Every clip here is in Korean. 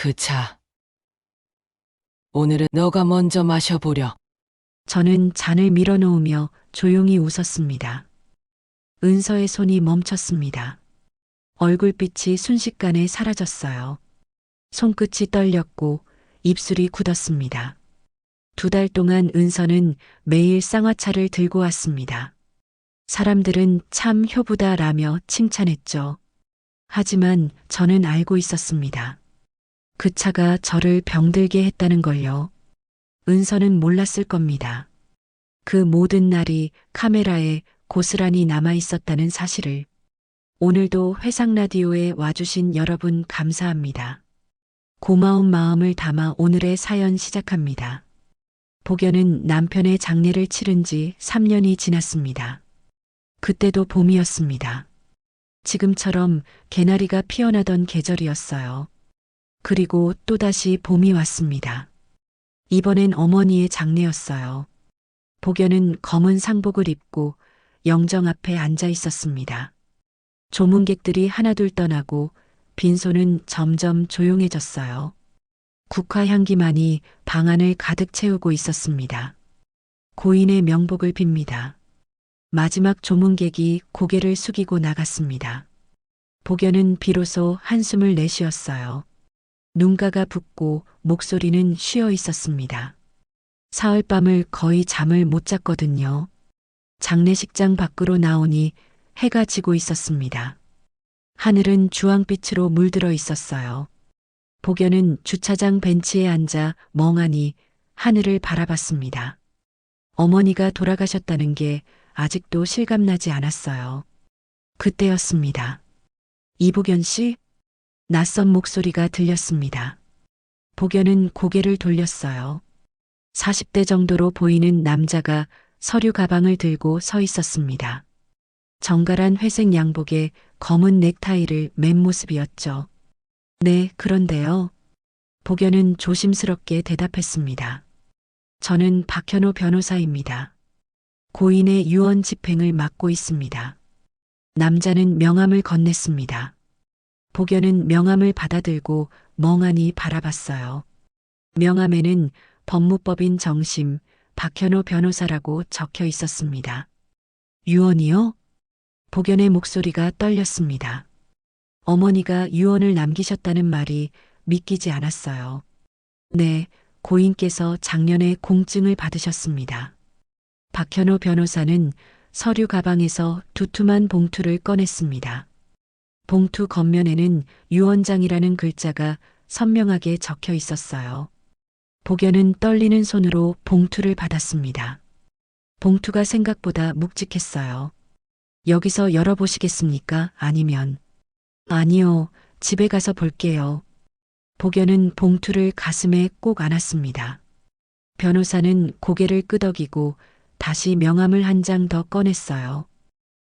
그 차. 오늘은 너가 먼저 마셔보려. 저는 잔을 밀어놓으며 조용히 웃었습니다. 은서의 손이 멈췄습니다. 얼굴빛이 순식간에 사라졌어요. 손끝이 떨렸고 입술이 굳었습니다. 2달 동안 은서는 매일 쌍화차를 들고 왔습니다. 사람들은 참 효부다라며 칭찬했죠. 하지만 저는 알고 있었습니다. 그 차가 저를 병들게 했다는 걸요. 은서는 몰랐을 겁니다. 그 모든 날이 카메라에 고스란히 남아 있었다는 사실을. 오늘도 회상 라디오에 와주신 여러분 감사합니다. 고마운 마음을 담아 오늘의 사연 시작합니다. 복연은 남편의 장례를 치른 지 3년이 지났습니다. 그때도 봄이었습니다. 지금처럼 개나리가 피어나던 계절이었어요. 그리고 또다시 봄이 왔습니다. 이번엔 어머니의 장례였어요. 복연은 검은 상복을 입고 영정 앞에 앉아 있었습니다. 조문객들이 하나둘 떠나고 빈소는 점점 조용해졌어요. 국화 향기만이 방 안을 가득 채우고 있었습니다. 고인의 명복을 빕니다. 마지막 조문객이 고개를 숙이고 나갔습니다. 복연은 비로소 한숨을 내쉬었어요. 눈가가 붓고 목소리는 쉬어 있었습니다. 사흘밤을 거의 잠을 못 잤거든요. 장례식장 밖으로 나오니 해가 지고 있었습니다. 하늘은 주황빛으로 물들어 있었어요. 복연은 주차장 벤치에 앉아 멍하니 하늘을 바라봤습니다. 어머니가 돌아가셨다는 게 아직도 실감나지 않았어요. 그때였습니다. 이복연 씨? 낯선 목소리가 들렸습니다. 복연은 고개를 돌렸어요. 40대 정도로 보이는 남자가 서류 가방을 들고 서 있었습니다. 정갈한 회색 양복에 검은 넥타이를 맨 모습이었죠. 네, 그런데요. 복연은 조심스럽게 대답했습니다. 저는 박현호 변호사입니다. 고인의 유언 집행을 맡고 있습니다. 남자는 명함을 건넸습니다. 복연은 명함을 받아들고 멍하니 바라봤어요. 명함에는 법무법인 정심 박현호 변호사라고 적혀 있었습니다. 유언이요? 복연의 목소리가 떨렸습니다. 어머니가 유언을 남기셨다는 말이 믿기지 않았어요. 네, 고인께서 작년에 공증을 받으셨습니다. 박현호 변호사는 서류 가방에서 두툼한 봉투를 꺼냈습니다. 봉투 겉면에는 유언장이라는 글자가 선명하게 적혀 있었어요. 복연은 떨리는 손으로 봉투를 받았습니다. 봉투가 생각보다 묵직했어요. 여기서 열어보시겠습니까? 아니면. 아니요, 집에 가서 볼게요. 복연은 봉투를 가슴에 꼭 안았습니다. 변호사는 고개를 끄덕이고 다시 명함을 한 장 더 꺼냈어요.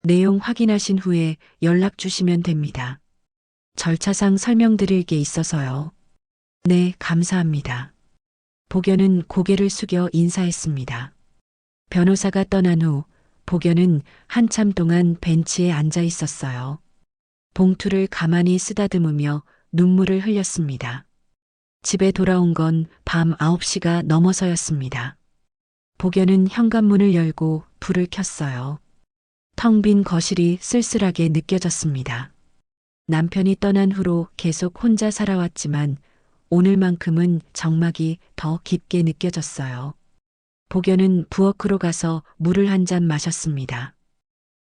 내용 확인하신 후에 연락 주시면 됩니다. 절차상 설명드릴 게 있어서요. 네, 감사합니다. 복연은 고개를 숙여 인사했습니다. 변호사가 떠난 후 복연은 한참 동안 벤치에 앉아 있었어요. 봉투를 가만히 쓰다듬으며 눈물을 흘렸습니다. 집에 돌아온 건 밤 9시가 넘어서였습니다. 복연은 현관문을 열고 불을 켰어요. 텅 빈 거실이 쓸쓸하게 느껴졌습니다. 남편이 떠난 후로 계속 혼자 살아왔지만 오늘만큼은 적막이 더 깊게 느껴졌어요. 복연은 부엌으로 가서 물을 한 잔 마셨습니다.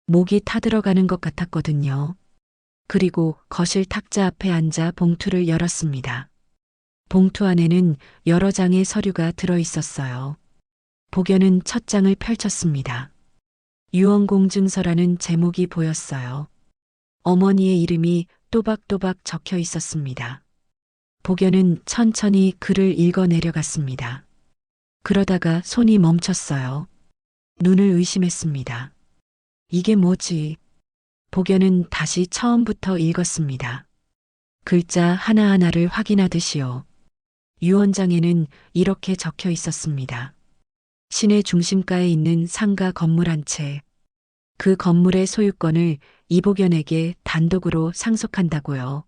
목이 타들어가는 것 같았거든요. 그리고 거실 탁자 앞에 앉아 봉투를 열었습니다. 봉투 안에는 여러 장의 서류가 들어 있었어요. 복연은 첫 장을 펼쳤습니다. 유언공증서라는 제목이 보였어요. 어머니의 이름이 또박또박 적혀 있었습니다. 복연은 천천히 글을 읽어 내려갔습니다. 그러다가 손이 멈췄어요. 눈을 의심했습니다. 이게 뭐지? 복연은 다시 처음부터 읽었습니다. 글자 하나하나를 확인하듯이요. 유언장에는 이렇게 적혀 있었습니다. 시내 중심가에 있는 상가 건물 한 채. 그 건물의 소유권을 이복연에게 단독으로 상속한다고요.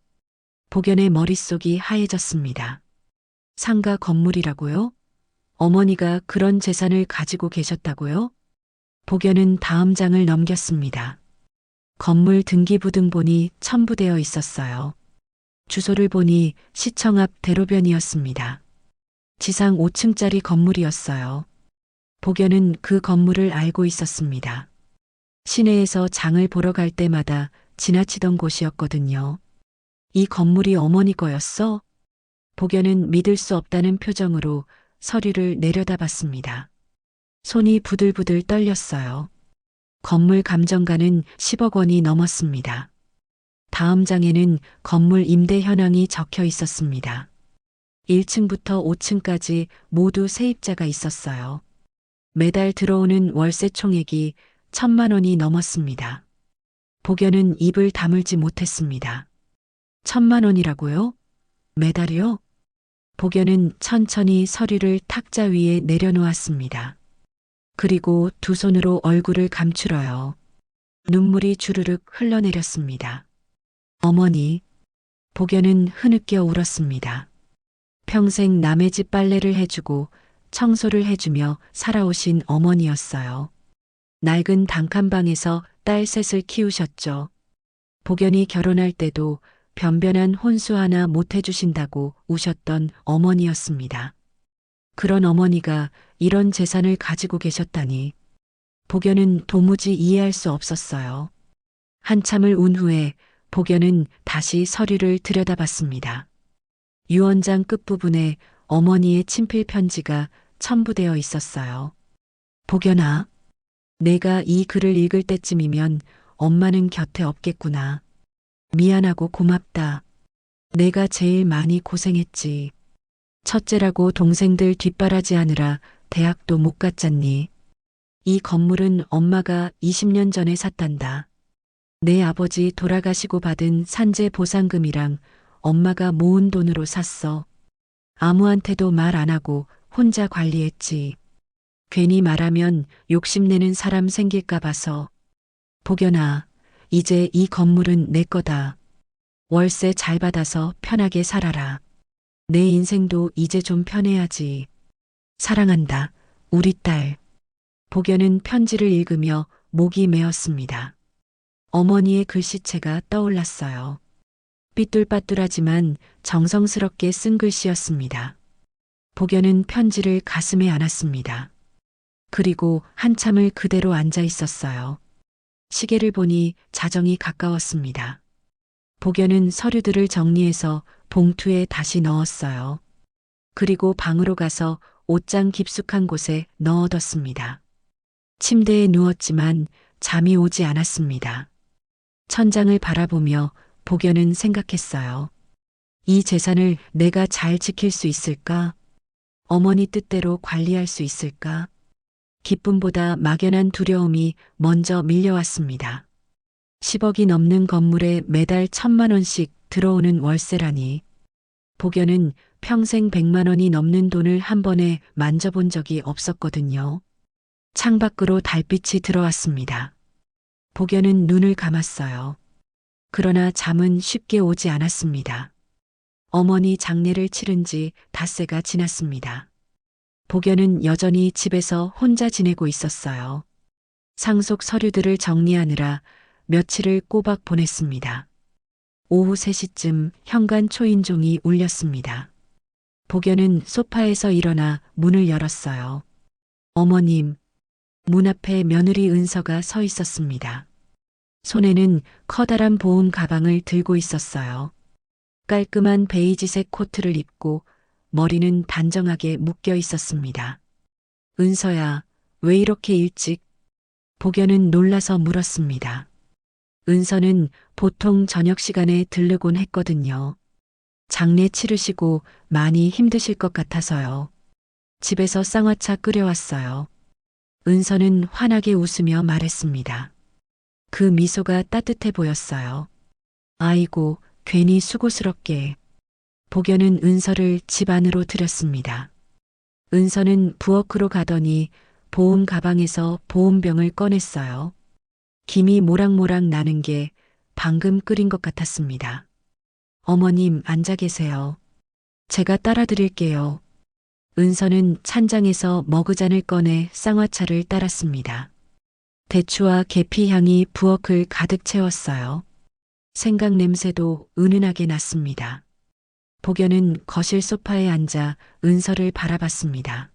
복연의 머릿속이 하얘졌습니다. 상가 건물이라고요? 어머니가 그런 재산을 가지고 계셨다고요? 복연은 다음 장을 넘겼습니다. 건물 등기부등본이 첨부되어 있었어요. 주소를 보니 시청 앞 대로변이었습니다. 지상 5층짜리 건물이었어요. 복연은 그 건물을 알고 있었습니다. 시내에서 장을 보러 갈 때마다 지나치던 곳이었거든요. 이 건물이 어머니 거였어? 복연은 믿을 수 없다는 표정으로 서류를 내려다봤습니다. 손이 부들부들 떨렸어요. 건물 감정가는 10억 원이 넘었습니다. 다음 장에는 건물 임대 현황이 적혀 있었습니다. 1층부터 5층까지 모두 세입자가 있었어요. 매달 들어오는 월세 총액이 1,000만 원이 넘었습니다. 복연은 입을 다물지 못했습니다. 1,000만 원이라고요? 매달이요? 복연은 천천히 서류를 탁자 위에 내려놓았습니다. 그리고 두 손으로 얼굴을 감추러요. 눈물이 주르륵 흘러내렸습니다. 어머니, 복연은 흐느껴 울었습니다. 평생 남의 집 빨래를 해주고 청소를 해주며 살아오신 어머니였어요. 낡은 단칸방에서 딸 셋을 키우셨죠. 복연이 결혼할 때도 변변한 혼수 하나 못 해주신다고 우셨던 어머니였습니다. 그런 어머니가 이런 재산을 가지고 계셨다니 복연은 도무지 이해할 수 없었어요. 한참을 운 후에 복연은 다시 서류를 들여다봤습니다. 유언장 끝부분에 어머니의 친필 편지가 첨부되어 있었어요. 복연아, 내가 이 글을 읽을 때쯤이면 엄마는 곁에 없겠구나. 미안하고 고맙다. 내가 제일 많이 고생했지. 첫째라고 동생들 뒷바라지하느라 대학도 못 갔잖니. 이 건물은 엄마가 20년 전에 샀단다. 내 아버지 돌아가시고 받은 산재 보상금이랑 엄마가 모은 돈으로 샀어. 아무한테도 말 안 하고 혼자 관리했지. 괜히 말하면 욕심내는 사람 생길까 봐서. 복연아, 이제 이 건물은 내 거다. 월세 잘 받아서 편하게 살아라. 내 인생도 이제 좀 편해야지. 사랑한다, 우리 딸. 복연은 편지를 읽으며 목이 메었습니다. 어머니의 글씨체가 떠올랐어요. 삐뚤빠뚤하지만 정성스럽게 쓴 글씨였습니다. 복연은 편지를 가슴에 안았습니다. 그리고 한참을 그대로 앉아 있었어요. 시계를 보니 자정이 가까웠습니다. 복연은 서류들을 정리해서 봉투에 다시 넣었어요. 그리고 방으로 가서 옷장 깊숙한 곳에 넣어뒀습니다. 침대에 누웠지만 잠이 오지 않았습니다. 천장을 바라보며 복연은 생각했어요. 이 재산을 내가 잘 지킬 수 있을까? 어머니 뜻대로 관리할 수 있을까? 기쁨보다 막연한 두려움이 먼저 밀려왔습니다. 10억이 넘는 건물에 매달 1,000만 원씩 들어오는 월세라니. 복연은 평생 100만 원이 넘는 돈을 한 번에 만져본 적이 없었거든요. 창밖으로 달빛이 들어왔습니다. 복연은 눈을 감았어요. 그러나 잠은 쉽게 오지 않았습니다. 어머니 장례를 치른 지 닷새가 지났습니다. 복연은 여전히 집에서 혼자 지내고 있었어요. 상속 서류들을 정리하느라 며칠을 꼬박 보냈습니다. 오후 3시쯤 현관 초인종이 울렸습니다. 복연은 소파에서 일어나 문을 열었어요. 어머님, 문 앞에 며느리 은서가 서 있었습니다. 손에는 커다란 보온 가방을 들고 있었어요. 깔끔한 베이지색 코트를 입고 머리는 단정하게 묶여 있었습니다. 은서야, 왜 이렇게 일찍? 복연은 놀라서 물었습니다. 은서는 보통 저녁 시간에 들르곤 했거든요. 장례 치르시고 많이 힘드실 것 같아서요. 집에서 쌍화차 끓여왔어요. 은서는 환하게 웃으며 말했습니다. 그 미소가 따뜻해 보였어요. 아이고, 괜히 수고스럽게. 복연은 은서를 집 안으로 들였습니다. 은서는 부엌으로 가더니 보온 가방에서 보온병을 꺼냈어요. 김이 모락모락 나는 게 방금 끓인 것 같았습니다. 어머님 앉아 계세요. 제가 따라 드릴게요. 은서는 찬장에서 머그잔을 꺼내 쌍화차를 따랐습니다. 대추와 계피 향이 부엌을 가득 채웠어요. 생강 냄새도 은은하게 났습니다. 복연은 거실 소파에 앉아 은서를 바라봤습니다.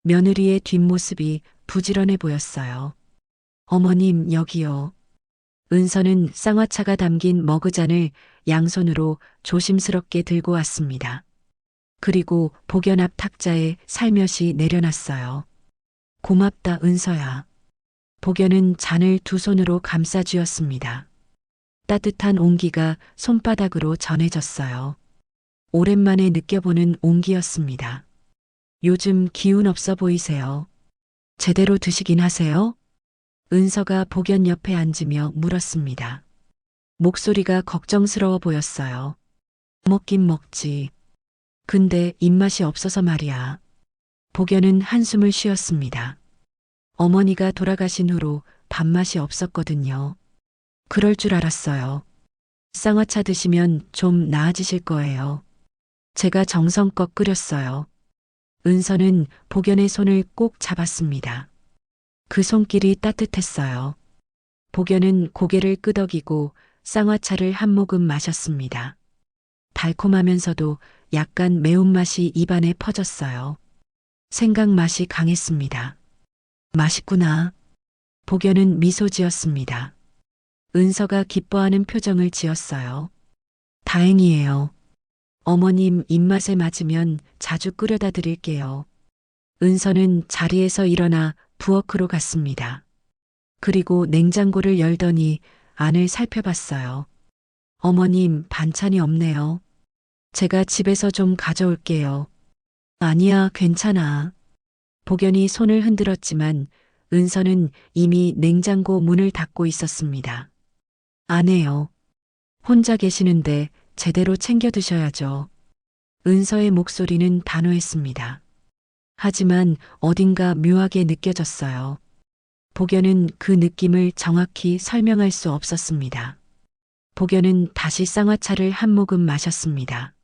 며느리의 뒷모습이 부지런해 보였어요. 어머님, 여기요. 은서는 쌍화차가 담긴 머그잔을 양손으로 조심스럽게 들고 왔습니다. 그리고 복연 앞 탁자에 살며시 내려놨어요. 고맙다, 은서야. 복연은 잔을 두 손으로 감싸 쥐었습니다. 따뜻한 온기가 손바닥으로 전해졌어요. 오랜만에 느껴보는 온기였습니다. 요즘 기운 없어 보이세요. 제대로 드시긴 하세요? 은서가 복연 옆에 앉으며 물었습니다. 목소리가 걱정스러워 보였어요. 먹긴 먹지. 근데 입맛이 없어서 말이야. 복연은 한숨을 쉬었습니다. 어머니가 돌아가신 후로 밥맛이 없었거든요. 그럴 줄 알았어요. 쌍화차 드시면 좀 나아지실 거예요. 제가 정성껏 끓였어요. 은서는 복연의 손을 꼭 잡았습니다. 그 손길이 따뜻했어요. 복연은 고개를 끄덕이고 쌍화차를 한 모금 마셨습니다. 달콤하면서도 약간 매운맛이 입안에 퍼졌어요. 생강 맛이 강했습니다. 맛있구나. 복연은 미소 지었습니다. 은서가 기뻐하는 표정을 지었어요. 다행이에요. 어머님 입맛에 맞으면 자주 끓여다 드릴게요. 은서는 자리에서 일어나 부엌으로 갔습니다. 그리고 냉장고를 열더니 안을 살펴봤어요. 어머님, 반찬이 없네요. 제가 집에서 좀 가져올게요. 아니야, 괜찮아. 복연이 손을 흔들었지만 은서는 이미 냉장고 문을 닫고 있었습니다. 안 해요. 혼자 계시는데 제대로 챙겨 드셔야죠. 은서의 목소리는 단호했습니다. 하지만 어딘가 묘하게 느껴졌어요. 복연은 그 느낌을 정확히 설명할 수 없었습니다. 복연은 다시 쌍화차를 한 모금 마셨습니다.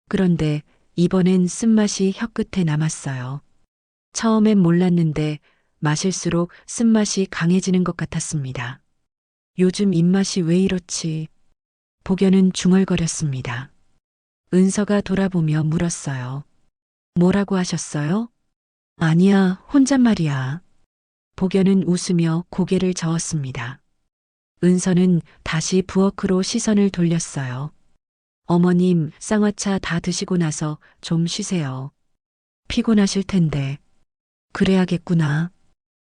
그런데 이번엔 쓴맛이 혀끝에 남았어요. 처음엔 몰랐는데 마실수록 쓴맛이 강해지는 것 같았습니다. 요즘 입맛이 왜 이렇지? 복연은 중얼거렸습니다. 은서가 돌아보며 물었어요. 뭐라고 하셨어요? 아니야, 혼잣말이야. 복연은 웃으며 고개를 저었습니다. 은서는 다시 부엌으로 시선을 돌렸어요. 어머님, 쌍화차 다 드시고 나서 좀 쉬세요. 피곤하실 텐데. 그래야겠구나.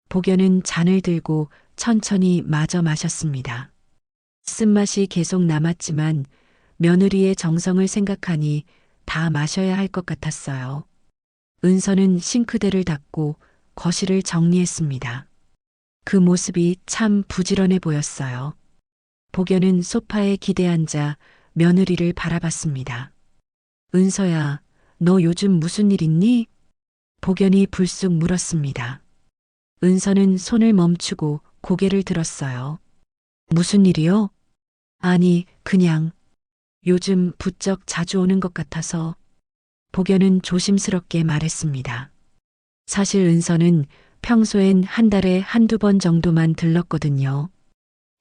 복연은 잔을 들고 천천히 마저 마셨습니다. 쓴맛이 계속 남았지만 며느리의 정성을 생각하니 다 마셔야 할 것 같았어요. 은서는 싱크대를 닫고 거실을 정리했습니다. 그 모습이 참 부지런해 보였어요. 복연은 소파에 기대앉아 며느리를 바라봤습니다. 은서야, 너 요즘 무슨 일 있니? 복연이 불쑥 물었습니다. 은서는 손을 멈추고 고개를 들었어요. 무슨 일이요? 아니, 그냥 요즘 부쩍 자주 오는 것 같아서. 복연은 조심스럽게 말했습니다. 사실 은서는 평소엔 한 달에 한두 번 정도만 들렀거든요.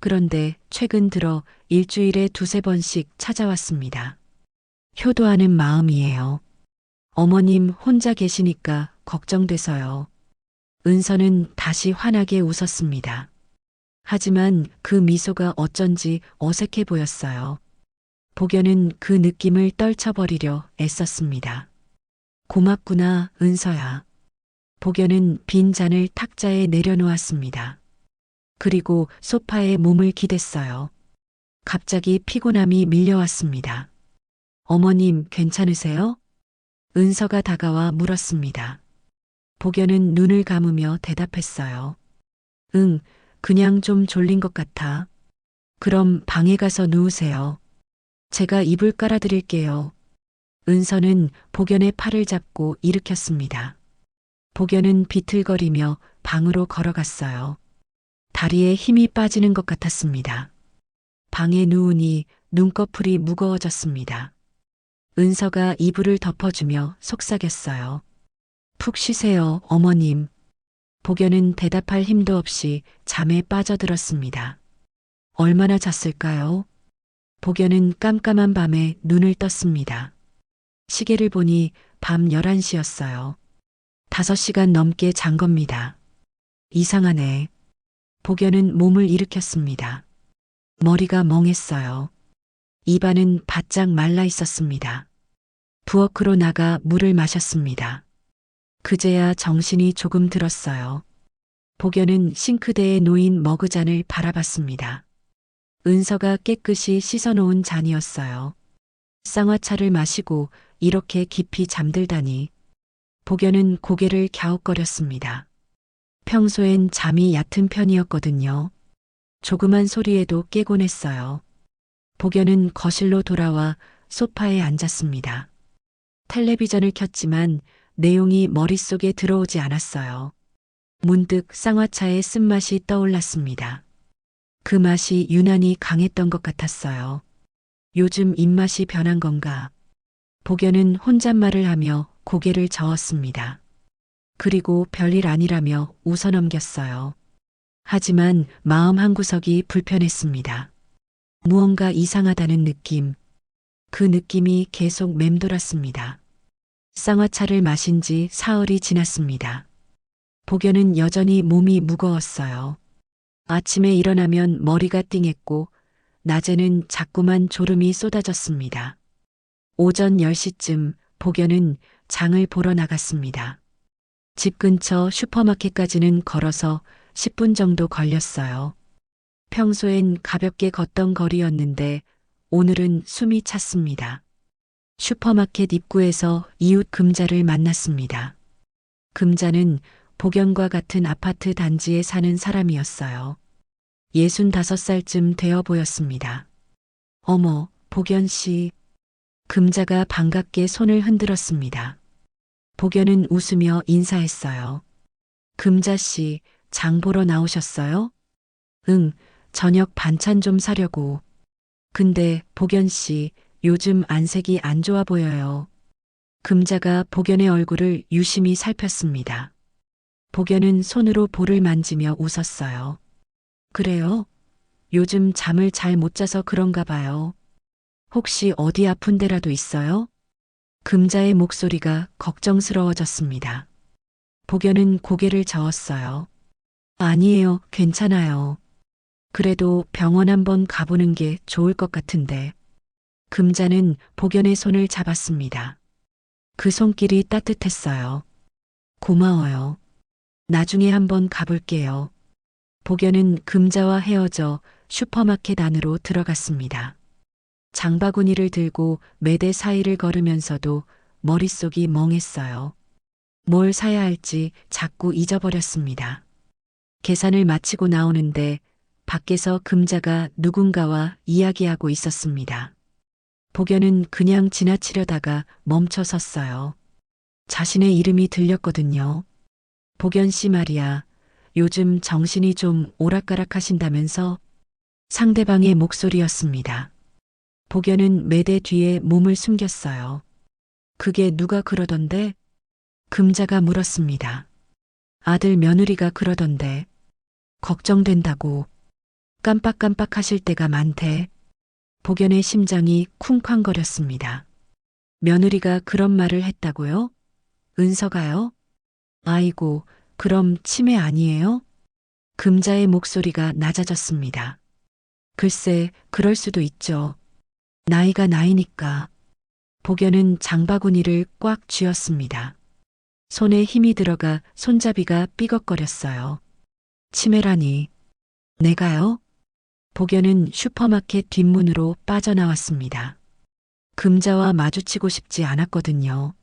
그런데 최근 들어 일주일에 두세 번씩 찾아왔습니다. 효도하는 마음이에요. 어머님 혼자 계시니까 걱정돼서요. 은서는 다시 환하게 웃었습니다. 하지만 그 미소가 어쩐지 어색해 보였어요. 복연은 그 느낌을 떨쳐버리려 애썼습니다. 고맙구나, 은서야. 복연은 빈 잔을 탁자에 내려놓았습니다. 그리고 소파에 몸을 기댔어요. 갑자기 피곤함이 밀려왔습니다. 어머님, 괜찮으세요? 은서가 다가와 물었습니다. 복연은 눈을 감으며 대답했어요. 응, 그냥 좀 졸린 것 같아. 그럼 방에 가서 누우세요. 제가 이불 깔아드릴게요. 은서는 복연의 팔을 잡고 일으켰습니다. 복연은 비틀거리며 방으로 걸어갔어요. 다리에 힘이 빠지는 것 같았습니다. 방에 누우니 눈꺼풀이 무거워졌습니다. 은서가 이불을 덮어주며 속삭였어요. 푹 쉬세요, 어머님. 복연은 대답할 힘도 없이 잠에 빠져들었습니다. 얼마나 잤을까요? 복연은 깜깜한 밤에 눈을 떴습니다. 시계를 보니 밤 11시였어요. 5시간 넘게 잔 겁니다. 이상하네. 복연은 몸을 일으켰습니다. 머리가 멍했어요. 입안은 바짝 말라 있었습니다. 부엌으로 나가 물을 마셨습니다. 그제야 정신이 조금 들었어요. 복연은 싱크대에 놓인 머그잔을 바라봤습니다. 은서가 깨끗이 씻어놓은 잔이었어요. 쌍화차를 마시고 이렇게 깊이 잠들다니. 복연은 고개를 갸웃거렸습니다. 평소엔 잠이 얕은 편이었거든요. 조그만 소리에도 깨곤 했어요. 복연은 거실로 돌아와 소파에 앉았습니다. 텔레비전을 켰지만 내용이 머릿속에 들어오지 않았어요. 문득 쌍화차의 쓴맛이 떠올랐습니다. 그 맛이 유난히 강했던 것 같았어요. 요즘 입맛이 변한 건가? 복연은 혼잣말을 하며 고개를 저었습니다. 그리고 별일 아니라며 웃어넘겼어요. 하지만 마음 한구석이 불편했습니다. 무언가 이상하다는 느낌. 그 느낌이 계속 맴돌았습니다. 쌍화차를 마신 지 사흘이 지났습니다. 복연은 여전히 몸이 무거웠어요. 아침에 일어나면 머리가 띵했고 낮에는 자꾸만 졸음이 쏟아졌습니다. 오전 10시쯤 복연은 장을 보러 나갔습니다. 집 근처 슈퍼마켓까지는 걸어서 10분 정도 걸렸어요. 평소엔 가볍게 걷던 거리였는데 오늘은 숨이 찼습니다. 슈퍼마켓 입구에서 이웃 금자를 만났습니다. 금자는 복연과 같은 아파트 단지에 사는 사람이었어요. 65살쯤 되어 보였습니다. 어머, 복연 씨. 금자가 반갑게 손을 흔들었습니다. 복연은 웃으며 인사했어요. 금자 씨, 장 보러 나오셨어요? 응, 저녁 반찬 좀 사려고. 근데 복연 씨, 요즘 안색이 안 좋아 보여요. 금자가 복연의 얼굴을 유심히 살폈습니다. 복연은 손으로 볼을 만지며 웃었어요. 그래요? 요즘 잠을 잘 못 자서 그런가 봐요. 혹시 어디 아픈 데라도 있어요? 금자의 목소리가 걱정스러워졌습니다. 복연은 고개를 저었어요. 아니에요, 괜찮아요. 그래도 병원 한번 가보는 게 좋을 것 같은데. 금자는 복연의 손을 잡았습니다. 그 손길이 따뜻했어요. 고마워요. 나중에 한번 가볼게요. 복연은 금자와 헤어져 슈퍼마켓 안으로 들어갔습니다. 장바구니를 들고 매대 사이를 걸으면서도 머릿속이 멍했어요. 뭘 사야 할지 자꾸 잊어버렸습니다. 계산을 마치고 나오는데 밖에서 금자가 누군가와 이야기하고 있었습니다. 복연은 그냥 지나치려다가 멈춰 섰어요. 자신의 이름이 들렸거든요. 복연 씨 말이야. 요즘 정신이 좀 오락가락하신다면서? 상대방의 목소리였습니다. 복연은 매대 뒤에 몸을 숨겼어요. 그게 누가 그러던데? 금자가 물었습니다. 아들 며느리가 그러던데. 걱정된다고. 깜빡깜빡 하실 때가 많대. 복연의 심장이 쿵쾅거렸습니다. 며느리가 그런 말을 했다고요? 은서가요? 아이고, 그럼 치매 아니에요? 금자의 목소리가 낮아졌습니다. 글쎄, 그럴 수도 있죠. 나이가 나이니까. 복연은 장바구니를 꽉 쥐었습니다. 손에 힘이 들어가 손잡이가 삐걱거렸어요. 치매라니. 내가요? 복연은 슈퍼마켓 뒷문으로 빠져나왔습니다. 금자와 마주치고 싶지 않았거든요.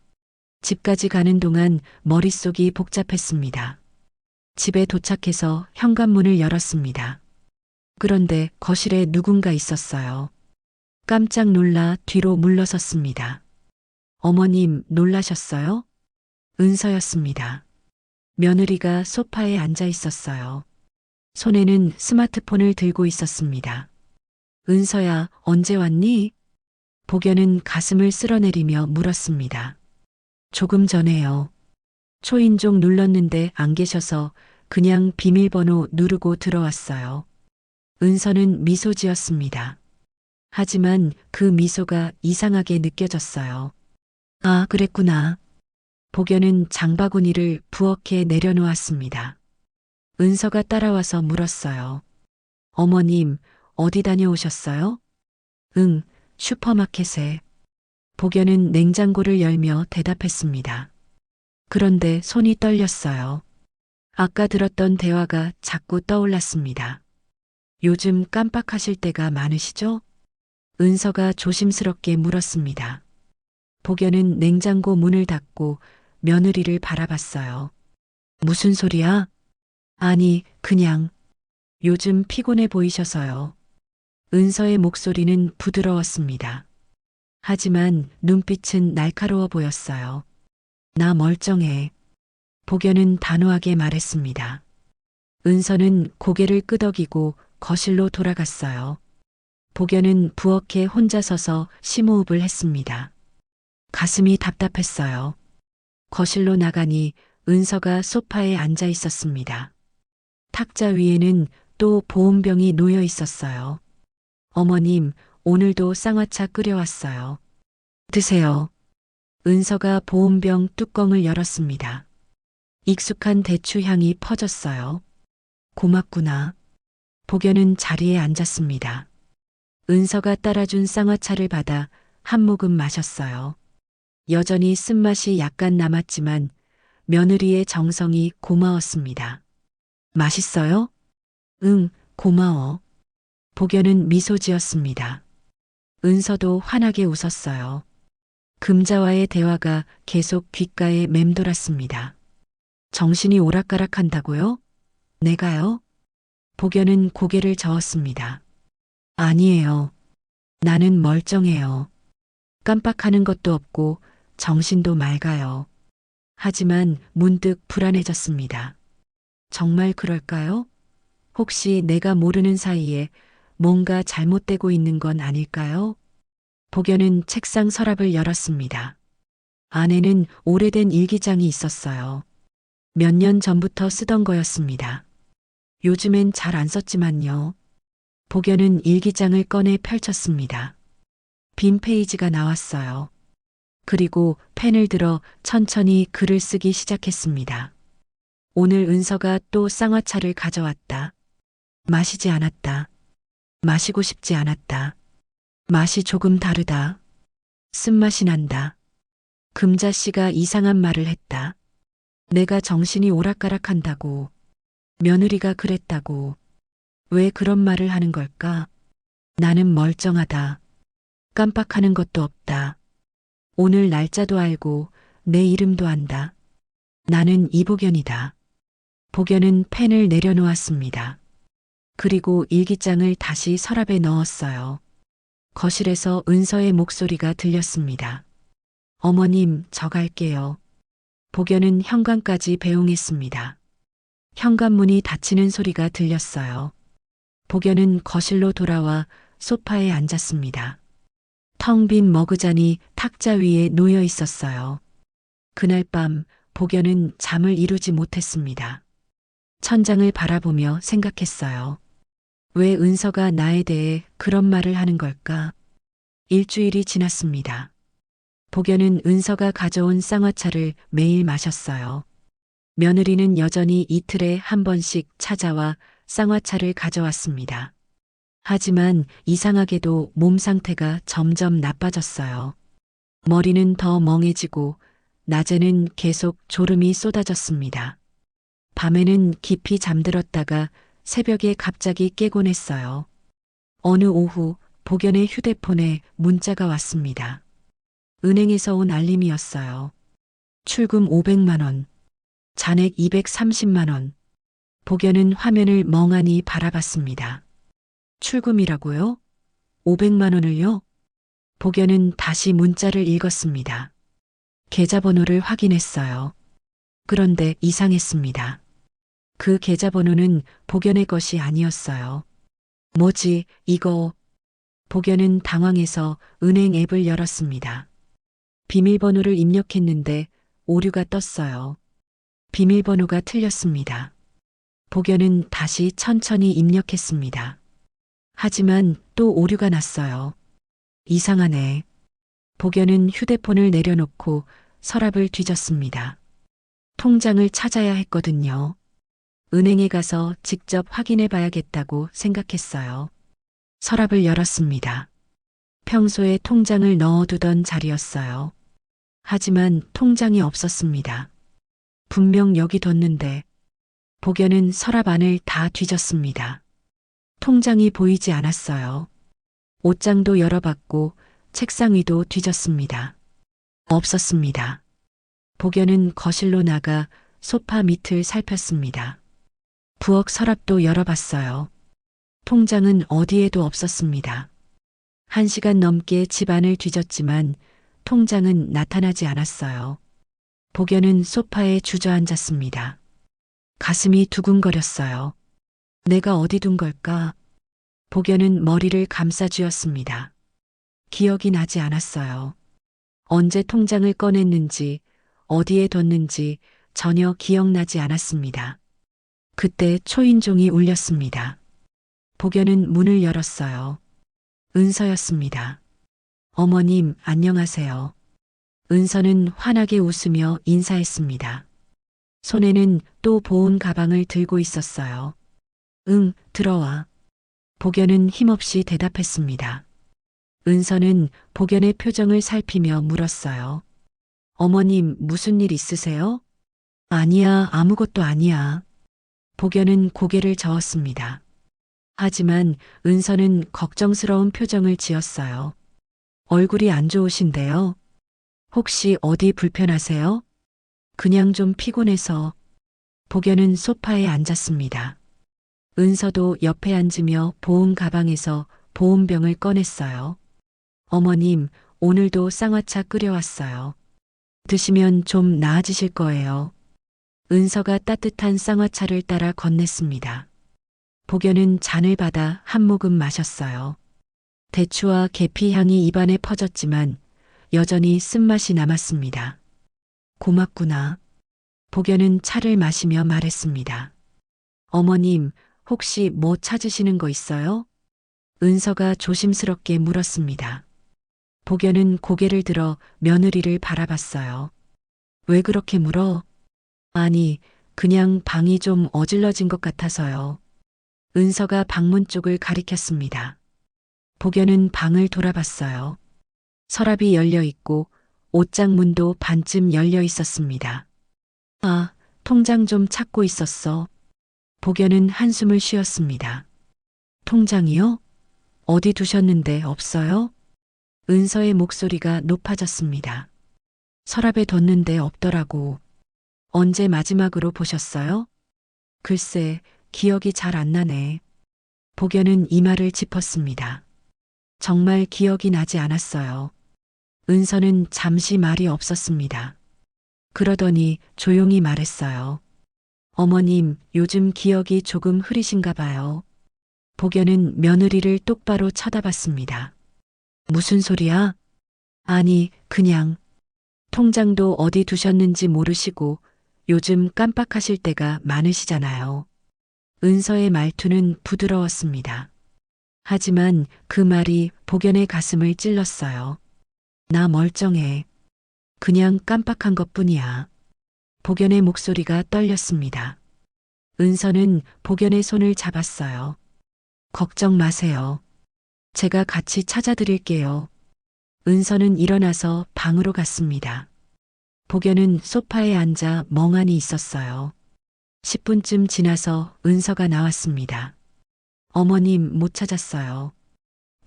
집까지 가는 동안 머릿속이 복잡했습니다. 집에 도착해서 현관문을 열었습니다. 그런데 거실에 누군가 있었어요. 깜짝 놀라 뒤로 물러섰습니다. 어머님 놀라셨어요? 은서였습니다. 며느리가 소파에 앉아 있었어요. 손에는 스마트폰을 들고 있었습니다. 은서야, 언제 왔니? 복연은 가슴을 쓸어내리며 물었습니다. 조금 전에요. 초인종 눌렀는데 안 계셔서 그냥 비밀번호 누르고 들어왔어요. 은서는 미소 지었습니다. 하지만 그 미소가 이상하게 느껴졌어요. 아, 그랬구나. 복연은 장바구니를 부엌에 내려놓았습니다. 은서가 따라와서 물었어요. 어머님, 어디 다녀오셨어요? 응, 슈퍼마켓에. 복연은 냉장고를 열며 대답했습니다. 그런데 손이 떨렸어요. 아까 들었던 대화가 자꾸 떠올랐습니다. 요즘 깜빡하실 때가 많으시죠? 은서가 조심스럽게 물었습니다. 복연은 냉장고 문을 닫고 며느리를 바라봤어요. 무슨 소리야? 아니, 그냥 요즘 피곤해 보이셔서요. 은서의 목소리는 부드러웠습니다. 하지만 눈빛은 날카로워 보였어요. 나 멀쩡해. 복연은 단호하게 말했습니다. 은서는 고개를 끄덕이고 거실로 돌아갔어요. 복연은 부엌에 혼자 서서 심호흡을 했습니다. 가슴이 답답했어요. 거실로 나가니 은서가 소파에 앉아 있었습니다. 탁자 위에는 또 보온병이 놓여 있었어요. 어머님, 오늘도 쌍화차 끓여왔어요. 드세요. 은서가 보온병 뚜껑을 열었습니다. 익숙한 대추 향이 퍼졌어요. 고맙구나. 복연은 자리에 앉았습니다. 은서가 따라준 쌍화차를 받아 한 모금 마셨어요. 여전히 쓴맛이 약간 남았지만 며느리의 정성이 고마웠습니다. 맛있어요? 응, 고마워. 복연은 미소 지었습니다. 은서도 환하게 웃었어요. 금자와의 대화가 계속 귓가에 맴돌았습니다. 정신이 오락가락한다고요? 내가요? 복연은 고개를 저었습니다. 아니에요. 나는 멀쩡해요. 깜빡하는 것도 없고 정신도 맑아요. 하지만 문득 불안해졌습니다. 정말 그럴까요? 혹시 내가 모르는 사이에 뭔가 잘못되고 있는 건 아닐까요? 복연은 책상 서랍을 열었습니다. 안에는 오래된 일기장이 있었어요. 몇 년 전부터 쓰던 거였습니다. 요즘엔 잘 안 썼지만요. 복연은 일기장을 꺼내 펼쳤습니다. 빈 페이지가 나왔어요. 그리고 펜을 들어 천천히 글을 쓰기 시작했습니다. 오늘 은서가 또 쌍화차를 가져왔다. 마시지 않았다. 마시고 싶지 않았다. 맛이 조금 다르다. 쓴맛이 난다. 금자 씨가 이상한 말을 했다. 내가 정신이 오락가락한다고. 며느리가 그랬다고. 왜 그런 말을 하는 걸까? 나는 멀쩡하다. 깜빡하는 것도 없다. 오늘 날짜도 알고 내 이름도 안다. 나는 이복연이다. 복연은 펜을 내려놓았습니다. 그리고 일기장을 다시 서랍에 넣었어요. 거실에서 은서의 목소리가 들렸습니다. 어머님, 저 갈게요. 복연은 현관까지 배웅했습니다. 현관문이 닫히는 소리가 들렸어요. 복연은 거실로 돌아와 소파에 앉았습니다. 텅 빈 머그잔이 탁자 위에 놓여 있었어요. 그날 밤 복연은 잠을 이루지 못했습니다. 천장을 바라보며 생각했어요. 왜 은서가 나에 대해 그런 말을 하는 걸까? 일주일이 지났습니다. 복연은 은서가 가져온 쌍화차를 매일 마셨어요. 며느리는 여전히 이틀에 한 번씩 찾아와 쌍화차를 가져왔습니다. 하지만 이상하게도 몸 상태가 점점 나빠졌어요. 머리는 더 멍해지고 낮에는 계속 졸음이 쏟아졌습니다. 밤에는 깊이 잠들었다가 새벽에 갑자기 깨곤 했어요. 어느 오후 복연의 휴대폰에 문자가 왔습니다. 은행에서 온 알림이었어요. 출금 500만 원, 잔액 230만 원. 복연은 화면을 멍하니 바라봤습니다. 출금이라고요? 500만 원을요? 복연은 다시 문자를 읽었습니다. 계좌번호를 확인했어요. 그런데 이상했습니다. 그 계좌번호는 복연의 것이 아니었어요. 뭐지, 이거. 복연은 당황해서 은행 앱을 열었습니다. 비밀번호를 입력했는데 오류가 떴어요. 비밀번호가 틀렸습니다. 복연은 다시 천천히 입력했습니다. 하지만 또 오류가 났어요. 이상하네. 복연은 휴대폰을 내려놓고 서랍을 뒤졌습니다. 통장을 찾아야 했거든요. 은행에 가서 직접 확인해 봐야겠다고 생각했어요. 서랍을 열었습니다. 평소에 통장을 넣어두던 자리였어요. 하지만 통장이 없었습니다. 분명 여기 뒀는데 복연은 서랍 안을 다 뒤졌습니다. 통장이 보이지 않았어요. 옷장도 열어봤고 책상 위도 뒤졌습니다. 없었습니다. 복연은 거실로 나가 소파 밑을 살폈습니다. 부엌 서랍도 열어봤어요. 통장은 어디에도 없었습니다. 1시간 넘게 집안을 뒤졌지만 통장은 나타나지 않았어요. 복연은 소파에 주저앉았습니다. 가슴이 두근거렸어요. 내가 어디 둔 걸까? 복연은 머리를 감싸쥐었습니다. 기억이 나지 않았어요. 언제 통장을 꺼냈는지, 어디에 뒀는지 전혀 기억나지 않았습니다. 그때 초인종이 울렸습니다. 복연은 문을 열었어요. 은서였습니다. 어머님, 안녕하세요. 은서는 환하게 웃으며 인사했습니다. 손에는 또 보온 가방을 들고 있었어요. 응, 들어와. 복연은 힘없이 대답했습니다. 은서는 복연의 표정을 살피며 물었어요. 어머님, 무슨 일 있으세요? 아니야, 아무것도 아니야. 복연은 고개를 저었습니다. 하지만 은서는 걱정스러운 표정을 지었어요. 얼굴이 안 좋으신데요? 혹시 어디 불편하세요? 그냥 좀 피곤해서. 복연은 소파에 앉았습니다. 은서도 옆에 앉으며 보온 가방에서 보온병을 꺼냈어요. 어머님, 오늘도 쌍화차 끓여왔어요. 드시면 좀 나아지실 거예요. 은서가 따뜻한 쌍화차를 따라 건넸습니다. 복연은 잔을 받아 한 모금 마셨어요. 대추와 계피 향이 입안에 퍼졌지만 여전히 쓴맛이 남았습니다. 고맙구나. 복연은 차를 마시며 말했습니다. 어머님, 혹시 뭐 찾으시는 거 있어요? 은서가 조심스럽게 물었습니다. 복연은 고개를 들어 며느리를 바라봤어요. 왜 그렇게 물어? 아니, 그냥 방이 좀 어질러진 것 같아서요. 은서가 방문 쪽을 가리켰습니다. 복연은 방을 돌아봤어요. 서랍이 열려 있고 옷장 문도 반쯤 열려 있었습니다. 아, 통장 좀 찾고 있었어. 복연은 한숨을 쉬었습니다. 통장이요? 어디 두셨는데 없어요? 은서의 목소리가 높아졌습니다. 서랍에 뒀는데 없더라고. 언제 마지막으로 보셨어요? 글쎄, 기억이 잘 안 나네. 복연은 이마를 짚었습니다. 정말 기억이 나지 않았어요. 은서는 잠시 말이 없었습니다. 그러더니 조용히 말했어요. 어머님, 요즘 기억이 조금 흐리신가 봐요. 복연은 며느리를 똑바로 쳐다봤습니다. 무슨 소리야? 아니, 그냥. 통장도 어디 두셨는지 모르시고 요즘 깜빡하실 때가 많으시잖아요. 은서의 말투는 부드러웠습니다. 하지만 그 말이 복연의 가슴을 찔렀어요. 나 멀쩡해. 그냥 깜빡한 것뿐이야. 복연의 목소리가 떨렸습니다. 은서는 복연의 손을 잡았어요. 걱정 마세요. 제가 같이 찾아드릴게요. 은서는 일어나서 방으로 갔습니다. 복연은 소파에 앉아 멍하니 있었어요. 10분쯤 지나서 은서가 나왔습니다. 어머님 못 찾았어요.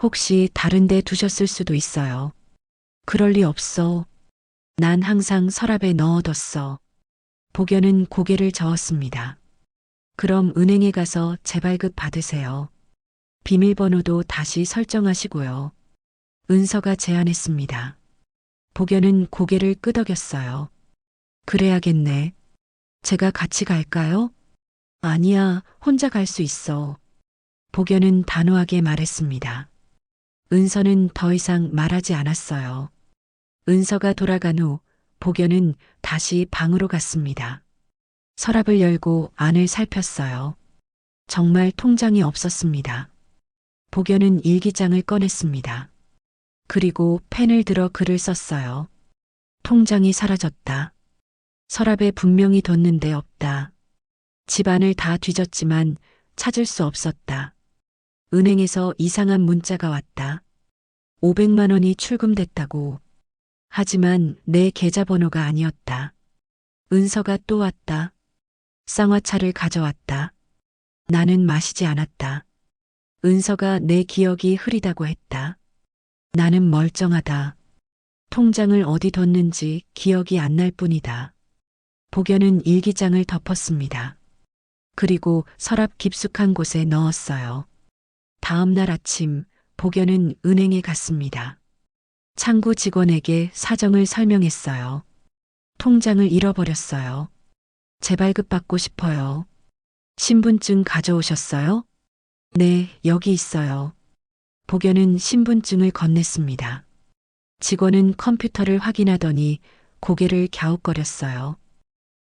혹시 다른 데 두셨을 수도 있어요. 그럴 리 없어. 난 항상 서랍에 넣어뒀어. 복연은 고개를 저었습니다. 그럼 은행에 가서 재발급 받으세요. 비밀번호도 다시 설정하시고요. 은서가 제안했습니다. 복연은 고개를 끄덕였어요. 그래야겠네. 제가 같이 갈까요? 아니야, 혼자 갈 수 있어. 복연은 단호하게 말했습니다. 은서는 더 이상 말하지 않았어요. 은서가 돌아간 후 복연은 다시 방으로 갔습니다. 서랍을 열고 안을 살폈어요. 정말 통장이 없었습니다. 복연은 일기장을 꺼냈습니다. 그리고 펜을 들어 글을 썼어요. 통장이 사라졌다. 서랍에 분명히 뒀는데 없다. 집안을 다 뒤졌지만 찾을 수 없었다. 은행에서 이상한 문자가 왔다. 500만 원이 출금됐다고. 하지만 내 계좌번호가 아니었다. 은서가 또 왔다. 쌍화차를 가져왔다. 나는 마시지 않았다. 은서가 내 기억이 흐리다고 했다. 나는 멀쩡하다. 통장을 어디 뒀는지 기억이 안 날 뿐이다. 복연은 일기장을 덮었습니다. 그리고 서랍 깊숙한 곳에 넣었어요. 다음 날 아침 복연은 은행에 갔습니다. 창구 직원에게 사정을 설명했어요. 통장을 잃어버렸어요. 재발급 받고 싶어요. 신분증 가져오셨어요? 네, 여기 있어요. 복연은 신분증을 건넸습니다. 직원은 컴퓨터를 확인하더니 고개를 갸웃거렸어요.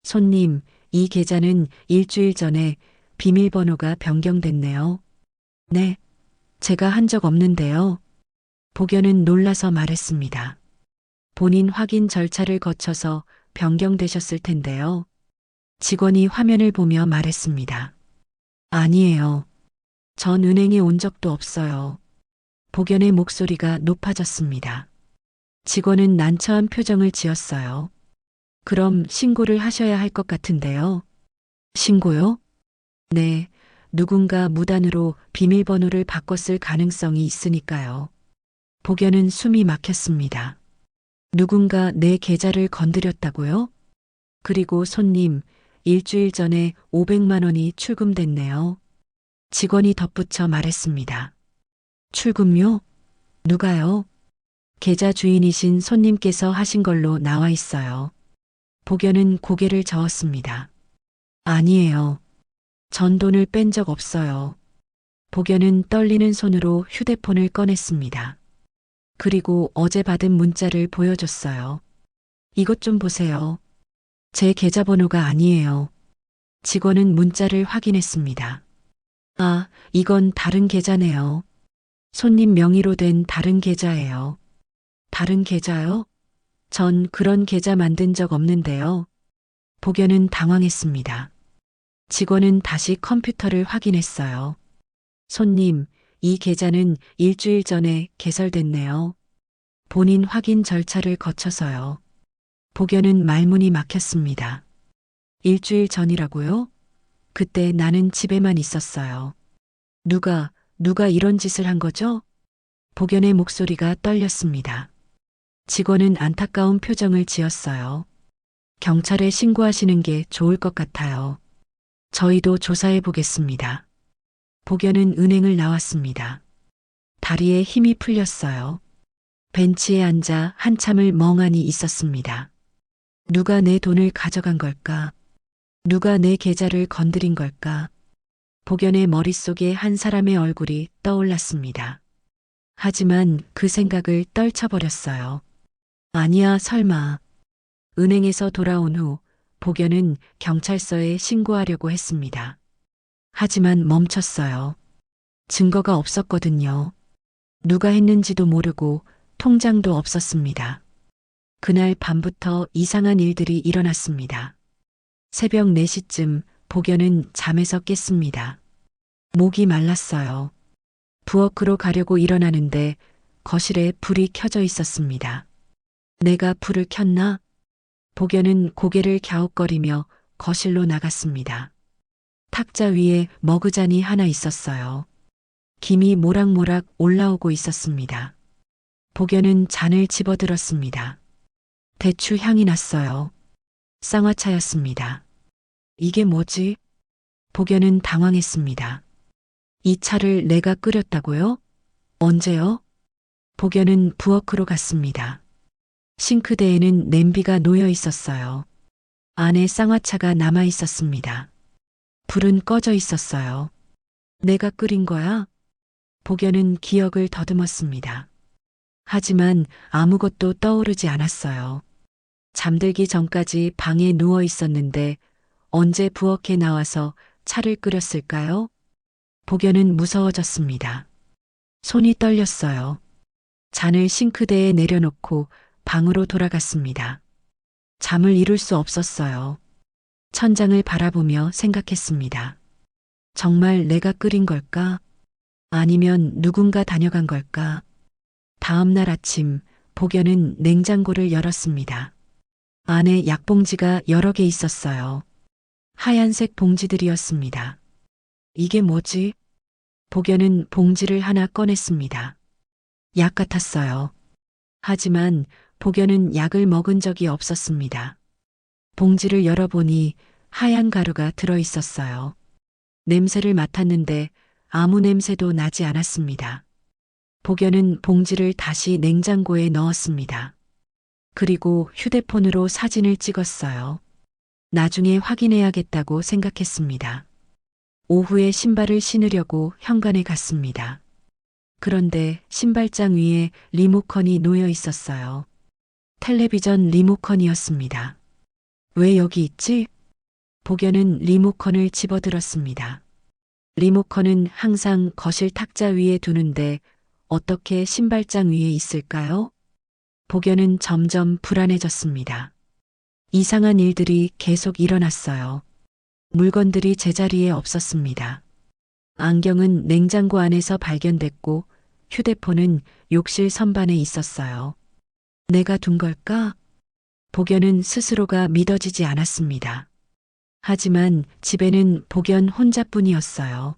손님, 이 계좌는 일주일 전에 비밀번호가 변경됐네요. 네, 제가 한 적 없는데요. 복연은 놀라서 말했습니다. 본인 확인 절차를 거쳐서 변경되셨을 텐데요. 직원이 화면을 보며 말했습니다. 아니에요. 전 은행에 온 적도 없어요. 복연의 목소리가 높아졌습니다. 직원은 난처한 표정을 지었어요. 그럼 신고를 하셔야 할 것 같은데요. 신고요? 네, 누군가 무단으로 비밀번호를 바꿨을 가능성이 있으니까요. 복연은 숨이 막혔습니다. 누군가 내 계좌를 건드렸다고요? 그리고 손님, 일주일 전에 500만 원이 출금됐네요. 직원이 덧붙여 말했습니다. 출금요? 누가요? 계좌 주인이신 손님께서 하신 걸로 나와 있어요. 복연은 고개를 저었습니다. 아니에요. 전 돈을 뺀 적 없어요. 복연은 떨리는 손으로 휴대폰을 꺼냈습니다. 그리고 어제 받은 문자를 보여줬어요. 이것 좀 보세요. 제 계좌번호가 아니에요. 직원은 문자를 확인했습니다. 아, 이건 다른 계좌네요. 손님 명의로 된 다른 계좌예요. 다른 계좌요? 전 그런 계좌 만든 적 없는데요. 복연은 당황했습니다. 직원은 다시 컴퓨터를 확인했어요. 손님, 이 계좌는 일주일 전에 개설됐네요. 본인 확인 절차를 거쳐서요. 복연은 말문이 막혔습니다. 일주일 전이라고요? 그때 나는 집에만 있었어요. 누가 이런 짓을 한 거죠? 복연의 목소리가 떨렸습니다. 직원은 안타까운 표정을 지었어요. 경찰에 신고하시는 게 좋을 것 같아요. 저희도 조사해 보겠습니다. 복연은 은행을 나왔습니다. 다리에 힘이 풀렸어요. 벤치에 앉아 한참을 멍하니 있었습니다. 누가 내 돈을 가져간 걸까? 누가 내 계좌를 건드린 걸까? 복연의 머릿속에 한 사람의 얼굴이 떠올랐습니다. 하지만 그 생각을 떨쳐버렸어요. 아니야, 설마. 은행에서 돌아온 후 복연은 경찰서에 신고하려고 했습니다. 하지만 멈췄어요. 증거가 없었거든요. 누가 했는지도 모르고 통장도 없었습니다. 그날 밤부터 이상한 일들이 일어났습니다. 새벽 4시쯤 복연은 잠에서 깼습니다. 목이 말랐어요. 부엌으로 가려고 일어나는데 거실에 불이 켜져 있었습니다. 내가 불을 켰나? 복연은 고개를 갸웃거리며 거실로 나갔습니다. 탁자 위에 머그잔이 하나 있었어요. 김이 모락모락 올라오고 있었습니다. 복연은 잔을 집어들었습니다. 대추 향이 났어요. 쌍화차였습니다. 이게 뭐지? 복연은 당황했습니다. 이 차를 내가 끓였다고요? 언제요? 복연은 부엌으로 갔습니다. 싱크대에는 냄비가 놓여 있었어요. 안에 쌍화차가 남아 있었습니다. 불은 꺼져 있었어요. 내가 끓인 거야? 복연은 기억을 더듬었습니다. 하지만 아무것도 떠오르지 않았어요. 잠들기 전까지 방에 누워 있었는데 언제 부엌에 나와서 차를 끓였을까요? 복연은 무서워졌습니다. 손이 떨렸어요. 잔을 싱크대에 내려놓고 방으로 돌아갔습니다. 잠을 이룰 수 없었어요. 천장을 바라보며 생각했습니다. 정말 내가 끓인 걸까? 아니면 누군가 다녀간 걸까? 다음 날 아침, 복연은 냉장고를 열었습니다. 안에 약봉지가 여러 개 있었어요. 하얀색 봉지들이었습니다. 이게 뭐지? 복연은 봉지를 하나 꺼냈습니다. 약 같았어요. 하지만 복연은 약을 먹은 적이 없었습니다. 봉지를 열어보니 하얀 가루가 들어 있었어요. 냄새를 맡았는데 아무 냄새도 나지 않았습니다. 복연은 봉지를 다시 냉장고에 넣었습니다. 그리고 휴대폰으로 사진을 찍었어요. 나중에 확인해야겠다고 생각했습니다. 오후에 신발을 신으려고 현관에 갔습니다. 그런데 신발장 위에 리모컨이 놓여 있었어요. 텔레비전 리모컨이었습니다. 왜 여기 있지? 복연은 리모컨을 집어들었습니다. 리모컨은 항상 거실 탁자 위에 두는데 어떻게 신발장 위에 있을까요? 복연은 점점 불안해졌습니다. 이상한 일들이 계속 일어났어요. 물건들이 제자리에 없었습니다. 안경은 냉장고 안에서 발견됐고 휴대폰은 욕실 선반에 있었어요. 내가 둔 걸까? 복연은 스스로가 믿어지지 않았습니다. 하지만 집에는 복연 혼자뿐이었어요.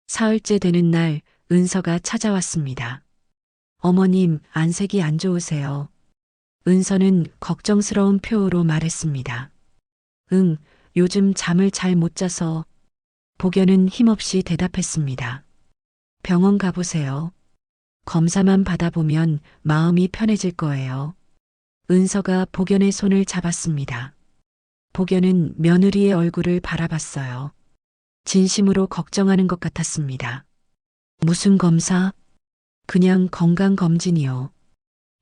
사흘째 되는 날 은서가 찾아왔습니다. 어머님, 안색이 안 좋으세요. 은서는 걱정스러운 표호로 말했습니다. 응, 요즘 잠을 잘 못 자서. 복연은 힘없이 대답했습니다. 병원 가보세요. 검사만 받아보면 마음이 편해질 거예요. 은서가 복연의 손을 잡았습니다. 복연은 며느리의 얼굴을 바라봤어요. 진심으로 걱정하는 것 같았습니다. 무슨 검사? 그냥 건강검진이요.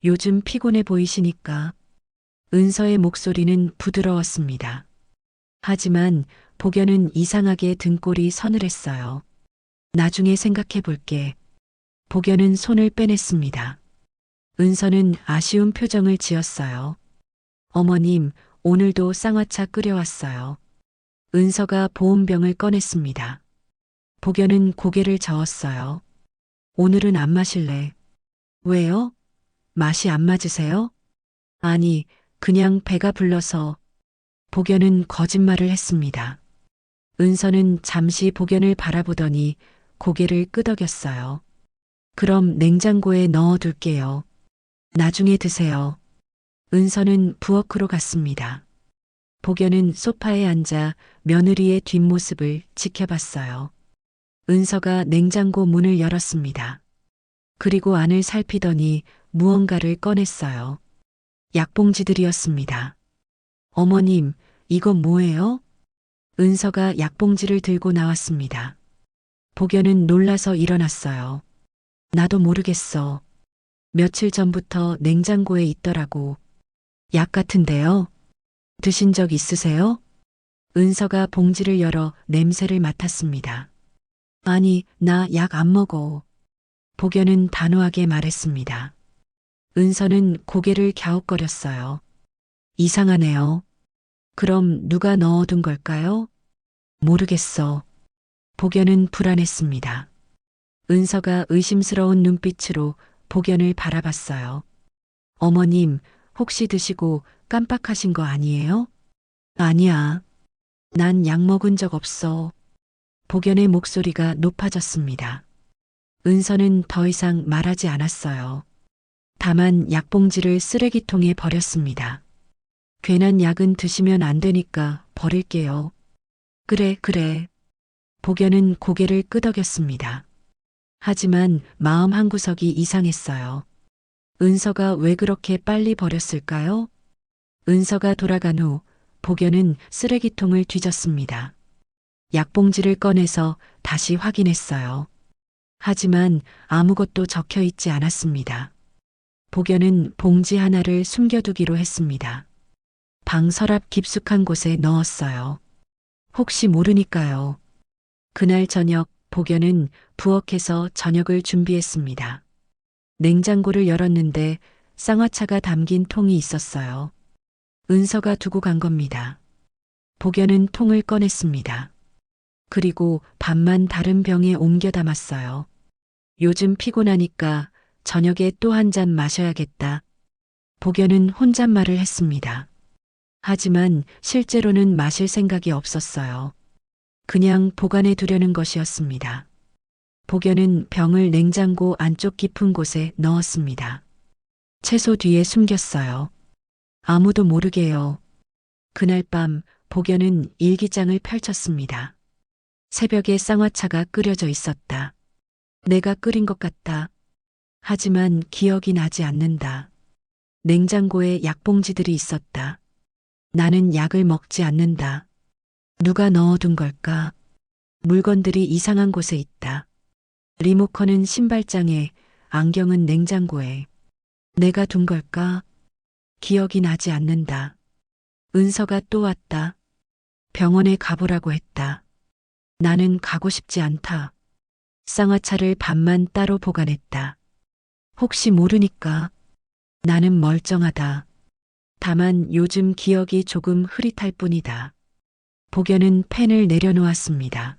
요즘 피곤해 보이시니까. 은서의 목소리는 부드러웠습니다. 하지만 복연은 이상하게 등골이 서늘했어요. 나중에 생각해 볼게. 복연은 손을 빼냈습니다. 은서는 아쉬운 표정을 지었어요. 어머님, 오늘도 쌍화차 끓여왔어요. 은서가 보온병을 꺼냈습니다. 복연은 고개를 저었어요. 오늘은 안 마실래. 왜요? 맛이 안 맞으세요? 아니, 그냥 배가 불러서. 복연은 거짓말을 했습니다. 은서는 잠시 복연을 바라보더니 고개를 끄덕였어요. 그럼 냉장고에 넣어둘게요. 나중에 드세요. 은서는 부엌으로 갔습니다. 복연은 소파에 앉아 며느리의 뒷모습을 지켜봤어요. 은서가 냉장고 문을 열었습니다. 그리고 안을 살피더니 무언가를 꺼냈어요. 약봉지들이었습니다. 어머님, 이건 뭐예요? 은서가 약봉지를 들고 나왔습니다. 복연은 놀라서 일어났어요. 나도 모르겠어. 며칠 전부터 냉장고에 있더라고. 약 같은데요? 드신 적 있으세요? 은서가 봉지를 열어 냄새를 맡았습니다. 아니, 나 약 안 먹어. 복연은 단호하게 말했습니다. 은서는 고개를 갸웃거렸어요. 이상하네요. 그럼 누가 넣어둔 걸까요? 모르겠어. 복연은 불안했습니다. 은서가 의심스러운 눈빛으로 복연을 바라봤어요. 어머님, 혹시 드시고 깜빡하신 거 아니에요? 아니야. 난 약 먹은 적 없어. 복연의 목소리가 높아졌습니다. 은서는 더 이상 말하지 않았어요. 다만 약봉지를 쓰레기통에 버렸습니다. 괜한 약은 드시면 안 되니까 버릴게요. 그래, 그래. 복연은 고개를 끄덕였습니다. 하지만 마음 한구석이 이상했어요. 은서가 왜 그렇게 빨리 버렸을까요? 은서가 돌아간 후 복연은 쓰레기통을 뒤졌습니다. 약봉지를 꺼내서 다시 확인했어요. 하지만 아무것도 적혀 있지 않았습니다. 복연은 봉지 하나를 숨겨두기로 했습니다. 방 서랍 깊숙한 곳에 넣었어요. 혹시 모르니까요. 그날 저녁 복연은 부엌에서 저녁을 준비했습니다. 냉장고를 열었는데 쌍화차가 담긴 통이 있었어요. 은서가 두고 간 겁니다. 복연은 통을 꺼냈습니다. 그리고 반만 다른 병에 옮겨 담았어요. 요즘 피곤하니까 저녁에 또 한 잔 마셔야겠다. 복연은 혼잣말을 했습니다. 하지만 실제로는 마실 생각이 없었어요. 그냥 보관해 두려는 것이었습니다. 복연은 병을 냉장고 안쪽 깊은 곳에 넣었습니다. 채소 뒤에 숨겼어요. 아무도 모르게요. 그날 밤 복연은 일기장을 펼쳤습니다. 새벽에 쌍화차가 끓여져 있었다. 내가 끓인 것 같다. 하지만 기억이 나지 않는다. 냉장고에 약봉지들이 있었다. 나는 약을 먹지 않는다. 누가 넣어둔 걸까? 물건들이 이상한 곳에 있다. 리모컨은 신발장에, 안경은 냉장고에. 내가 둔 걸까? 기억이 나지 않는다. 은서가 또 왔다. 병원에 가보라고 했다. 나는 가고 싶지 않다. 쌍화차를 반만 따로 보관했다. 혹시 모르니까. 나는 멀쩡하다. 다만 요즘 기억이 조금 흐릿할 뿐이다. 복연은 펜을 내려놓았습니다.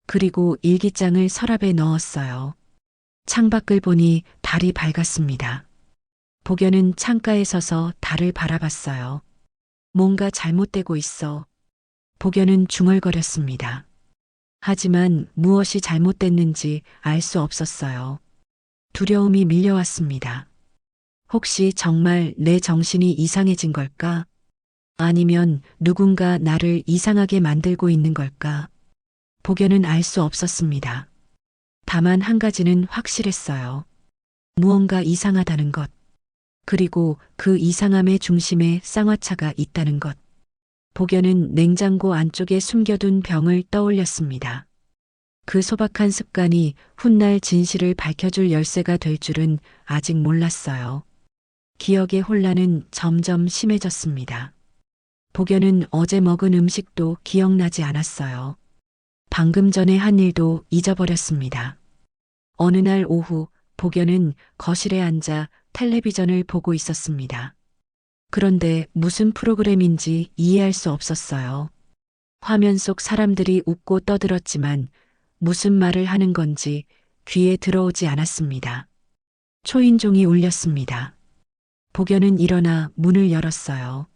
그리고 일기장을 서랍에 넣었어요. 창밖을 보니 달이 밝았습니다. 복연은 창가에 서서 달을 바라봤어요. 뭔가 잘못되고 있어. 복연은 중얼거렸습니다. 하지만 무엇이 잘못됐는지 알 수 없었어요. 두려움이 밀려왔습니다. 혹시 정말 내 정신이 이상해진 걸까? 아니면 누군가 나를 이상하게 만들고 있는 걸까? 복연은 알 수 없었습니다. 다만 한 가지는 확실했어요. 무언가 이상하다는 것. 그리고 그 이상함의 중심에 쌍화차가 있다는 것. 복연은 냉장고 안쪽에 숨겨둔 병을 떠올렸습니다. 그 소박한 습관이 훗날 진실을 밝혀줄 열쇠가 될 줄은 아직 몰랐어요. 기억의 혼란은 점점 심해졌습니다. 복연은 어제 먹은 음식도 기억나지 않았어요. 방금 전에 한 일도 잊어버렸습니다. 어느 날 오후 복연은 거실에 앉아 텔레비전을 보고 있었습니다. 그런데 무슨 프로그램인지 이해할 수 없었어요. 화면 속 사람들이 웃고 떠들었지만 무슨 말을 하는 건지 귀에 들어오지 않았습니다. 초인종이 울렸습니다. 복연은 일어나 문을 열었어요.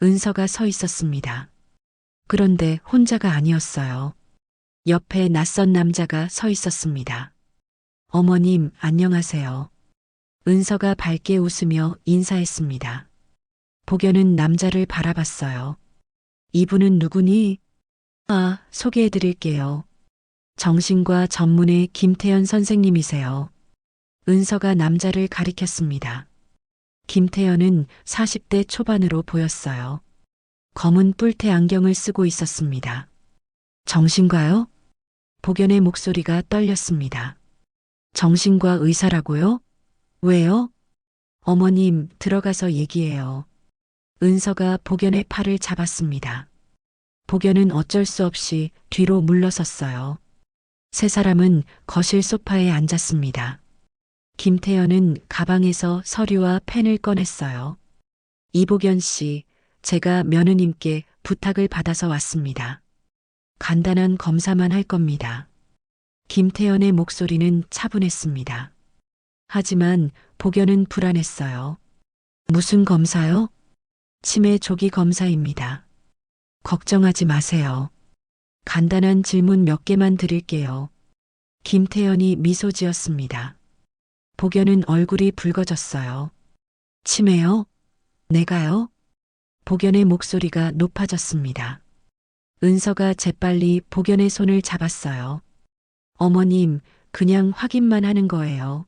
은서가 서 있었습니다. 그런데 혼자가 아니었어요. 옆에 낯선 남자가 서 있었습니다. 어머님, 안녕하세요. 은서가 밝게 웃으며 인사했습니다. 복연은 남자를 바라봤어요. 이분은 누구니? 아, 소개해 드릴게요. 정신과 전문의 김태현 선생님이세요. 은서가 남자를 가리켰습니다. 김태현은 40대 초반으로 보였어요. 검은 뿔테 안경을 쓰고 있었습니다. 정신과요? 복연의 목소리가 떨렸습니다. 정신과 의사라고요? 왜요? 어머님, 들어가서 얘기해요. 은서가 복연의 팔을 잡았습니다. 복연은 어쩔 수 없이 뒤로 물러섰어요. 세 사람은 거실 소파에 앉았습니다. 김태현은 가방에서 서류와 펜을 꺼냈어요. 이복연 씨, 제가 며느님께 부탁을 받아서 왔습니다. 간단한 검사만 할 겁니다. 김태현의 목소리는 차분했습니다. 하지만 복연은 불안했어요. 무슨 검사요? 치매 조기 검사입니다. 걱정하지 마세요. 간단한 질문 몇 개만 드릴게요. 김태현이 미소 지었습니다. 복연은 얼굴이 붉어졌어요. 치매요? 내가요? 복연의 목소리가 높아졌습니다. 은서가 재빨리 복연의 손을 잡았어요. 어머님, 그냥 확인만 하는 거예요.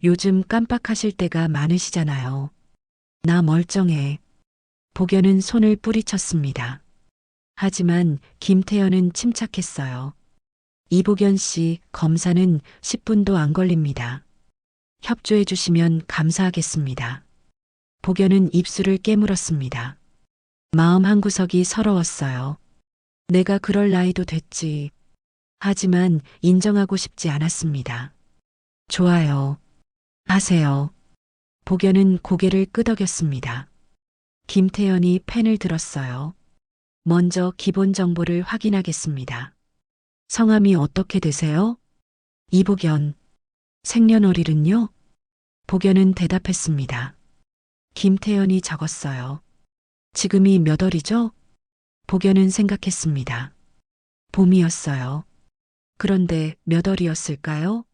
요즘 깜빡하실 때가 많으시잖아요. 나 멀쩡해. 복연은 손을 뿌리쳤습니다. 하지만 김태현은 침착했어요. 이복연 씨, 검사는 10분도 안 걸립니다. 협조해 주시면 감사하겠습니다. 복연은 입술을 깨물었습니다. 마음 한구석이 서러웠어요. 내가 그럴 나이도 됐지. 하지만 인정하고 싶지 않았습니다. 좋아요. 하세요. 복연은 고개를 끄덕였습니다. 김태연이 펜을 들었어요. 먼저 기본 정보를 확인하겠습니다. 성함이 어떻게 되세요? 이복연. 생년월일은요? 복연은 대답했습니다. 김태연이 적었어요. 지금이 몇 월이죠? 복연은 생각했습니다. 봄이었어요. 그런데 몇 월이었을까요?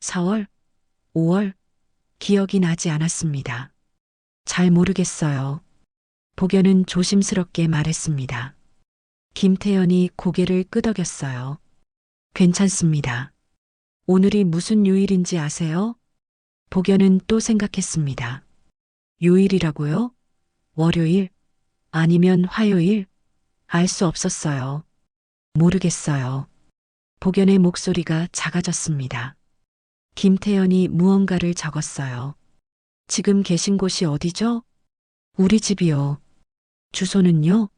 4월? 5월? 기억이 나지 않았습니다. 잘 모르겠어요. 복연은 조심스럽게 말했습니다. 김태연이 고개를 끄덕였어요. 괜찮습니다. 오늘이 무슨 요일인지 아세요? 복연은 또 생각했습니다. 요일이라고요? 월요일? 아니면 화요일? 알 수 없었어요. 모르겠어요. 복연의 목소리가 작아졌습니다. 김태연이 무언가를 적었어요. 지금 계신 곳이 어디죠? 우리 집이요. 주소는요?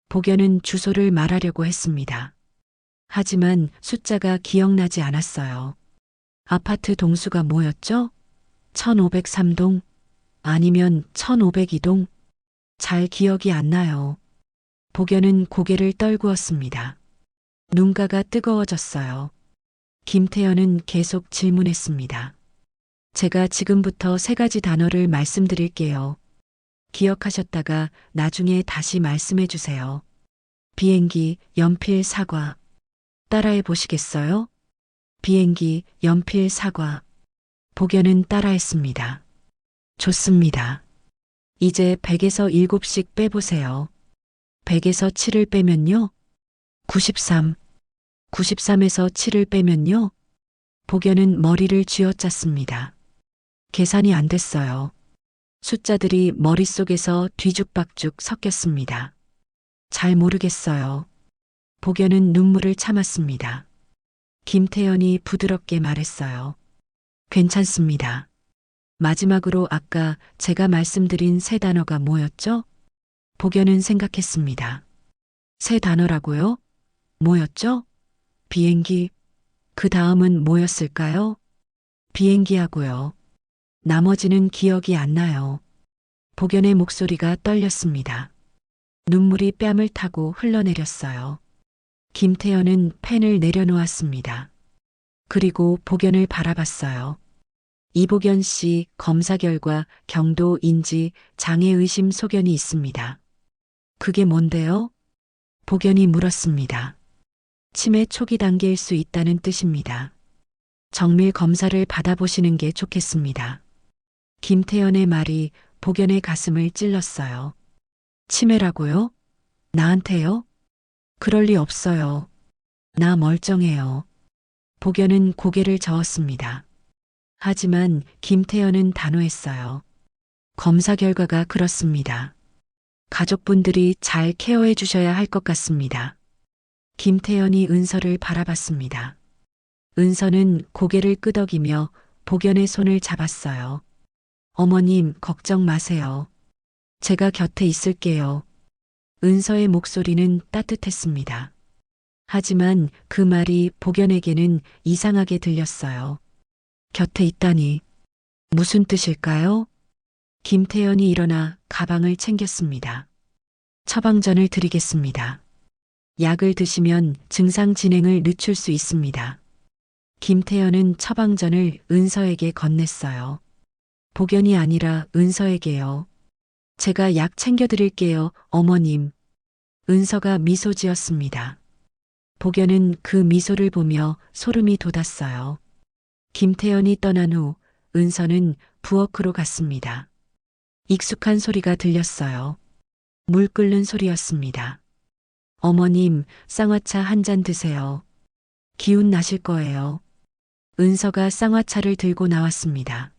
복연은 주소를 말하려고 했습니다. 하지만 숫자가 기억나지 않았어요. 아파트 동수가 뭐였죠? 1503동? 아니면 1502동? 잘 기억이 안 나요. 복연은 고개를 떨구었습니다. 눈가가 뜨거워졌어요. 김태연은 계속 질문했습니다. 제가 지금부터 3가지 단어를 말씀드릴게요. 기억하셨다가 나중에 다시 말씀해 주세요. 비행기, 연필, 사과. 따라해 보시겠어요? 비행기, 연필, 사과. 복연은 따라했습니다. 좋습니다. 이제 100에서 7씩 빼보세요. 100에서 7을 빼면요? 93. 93에서 7을 빼면요? 복연은 머리를 쥐어짰습니다. 계산이 안 됐어요. 숫자들이 머릿속에서 뒤죽박죽 섞였습니다. 잘 모르겠어요. 복연은 눈물을 참았습니다. 김태연이 부드럽게 말했어요. 괜찮습니다. 마지막으로 아까 제가 말씀드린 3단어가 뭐였죠? 복연은 생각했습니다. 3단어라고요? 뭐였죠? 비행기. 그 다음은 뭐였을까요? 비행기하고요. 나머지는 기억이 안 나요. 복연의 목소리가 떨렸습니다. 눈물이 뺨을 타고 흘러내렸어요. 김태연은 펜을 내려놓았습니다. 그리고 복연을 바라봤어요. 이복연 씨 검사 결과 경도 인지 장애 의심 소견이 있습니다. 그게 뭔데요? 복연이 물었습니다. 치매 초기 단계일 수 있다는 뜻입니다. 정밀 검사를 받아보시는 게 좋겠습니다. 김태연의 말이 복연의 가슴을 찔렀어요. 치매라고요? 나한테요? 그럴 리 없어요. 나 멀쩡해요. 복연은 고개를 저었습니다. 하지만 김태연은 단호했어요. 검사 결과가 그렇습니다. 가족분들이 잘 케어해 주셔야 할 것 같습니다. 김태연이 은서를 바라봤습니다. 은서는 고개를 끄덕이며 복연의 손을 잡았어요. 어머님, 걱정 마세요. 제가 곁에 있을게요. 은서의 목소리는 따뜻했습니다. 하지만 그 말이 복연에게는 이상하게 들렸어요. 곁에 있다니. 무슨 뜻일까요? 김태연이 일어나 가방을 챙겼습니다. 처방전을 드리겠습니다. 약을 드시면 증상 진행을 늦출 수 있습니다. 김태연은 처방전을 은서에게 건넸어요. 복연이 아니라 은서에게요. 제가 약 챙겨드릴게요, 어머님. 은서가 미소 지었습니다. 복연은 그 미소를 보며 소름이 돋았어요. 김태연이 떠난 후 은서는 부엌으로 갔습니다. 익숙한 소리가 들렸어요. 물 끓는 소리였습니다. 어머님, 쌍화차 한 잔 드세요. 기운 나실 거예요. 은서가 쌍화차를 들고 나왔습니다.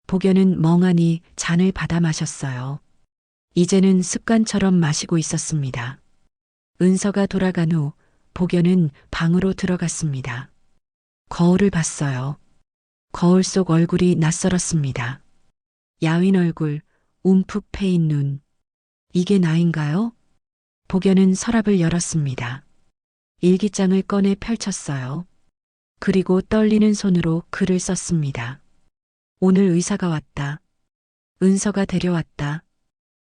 복연은 멍하니 잔을 받아 마셨어요. 이제는 습관처럼 마시고 있었습니다. 은서가 돌아간 후 복연은 방으로 들어갔습니다. 거울을 봤어요. 거울 속 얼굴이 낯설었습니다. 야윈 얼굴, 움푹 패인 눈. 이게 나인가요? 복연은 서랍을 열었습니다. 일기장을 꺼내 펼쳤어요. 그리고 떨리는 손으로 글을 썼습니다. 오늘 의사가 왔다. 은서가 데려왔다.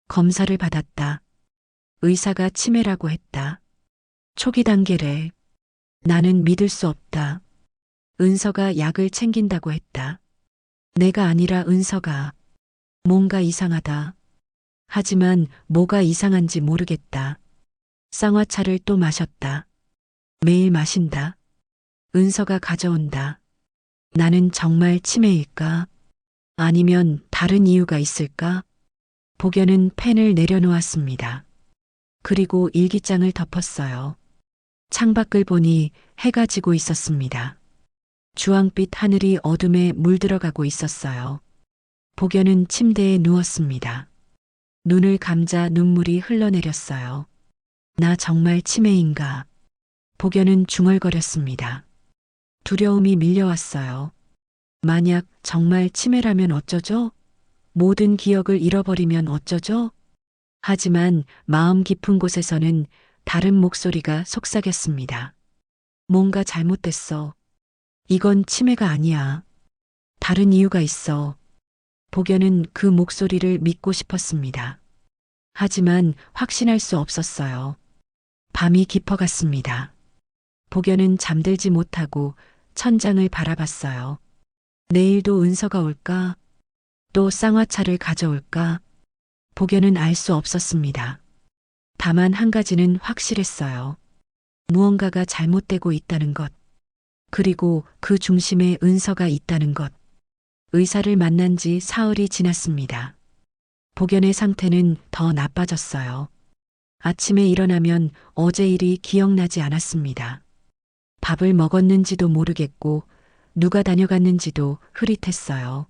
검사를 받았다. 의사가 치매라고 했다. 초기 단계래. 나는 믿을 수 없다. 은서가 약을 챙긴다고 했다. 내가 아니라 은서가. 뭔가 이상하다. 하지만 뭐가 이상한지 모르겠다. 쌍화차를 또 마셨다. 매일 마신다. 은서가 가져온다. 나는 정말 치매일까? 아니면 다른 이유가 있을까? 복연은 펜을 내려놓았습니다. 그리고 일기장을 덮었어요. 창밖을 보니 해가 지고 있었습니다. 주황빛 하늘이 어둠에 물들어가고 있었어요. 복연은 침대에 누웠습니다. 눈을 감자 눈물이 흘러내렸어요. 나 정말 치매인가? 복연은 중얼거렸습니다. 두려움이 밀려왔어요. 만약 정말 치매라면 어쩌죠? 모든 기억을 잃어버리면 어쩌죠? 하지만 마음 깊은 곳에서는 다른 목소리가 속삭였습니다. 뭔가 잘못됐어. 이건 치매가 아니야. 다른 이유가 있어. 복연은 그 목소리를 믿고 싶었습니다. 하지만 확신할 수 없었어요. 밤이 깊어갔습니다. 복연은 잠들지 못하고 천장을 바라봤어요. 내일도 은서가 올까? 또 쌍화차를 가져올까? 복연은 알 수 없었습니다. 다만 한 가지는 확실했어요. 무언가가 잘못되고 있다는 것. 그리고 그 중심에 은서가 있다는 것. 의사를 만난 지 사흘이 지났습니다. 복연의 상태는 더 나빠졌어요. 아침에 일어나면 어제 일이 기억나지 않았습니다. 밥을 먹었는지도 모르겠고 누가 다녀갔는지도 흐릿했어요.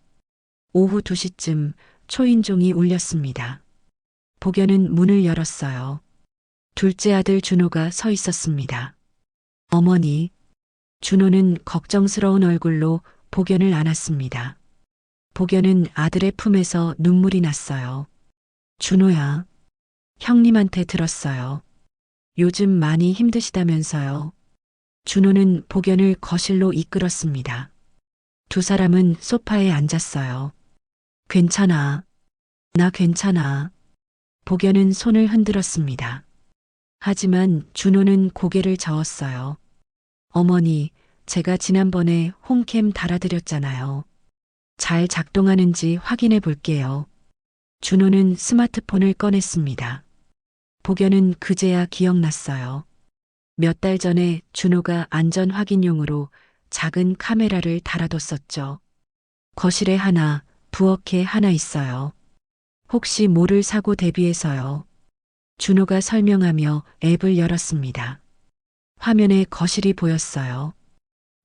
오후 2시쯤 초인종이 울렸습니다. 복연은 문을 열었어요. 둘째 아들 준호가 서 있었습니다. 어머니. 준호는 걱정스러운 얼굴로 복연을 안았습니다. 복연은 아들의 품에서 눈물이 났어요. 준호야. 형님한테 들었어요. 요즘 많이 힘드시다면서요. 준호는 복연을 거실로 이끌었습니다. 두 사람은 소파에 앉았어요. 괜찮아. 나 괜찮아. 복연은 손을 흔들었습니다. 하지만 준호는 고개를 저었어요. 어머니, 제가 지난번에 홈캠 달아드렸잖아요. 잘 작동하는지 확인해 볼게요. 준호는 스마트폰을 꺼냈습니다. 복연은 그제야 기억났어요. 몇 달 전에 준호가 안전 확인용으로 작은 카메라를 달아뒀었죠. 거실에 하나, 부엌에 하나 있어요. 혹시 모를 사고 대비해서요. 준호가 설명하며 앱을 열었습니다. 화면에 거실이 보였어요.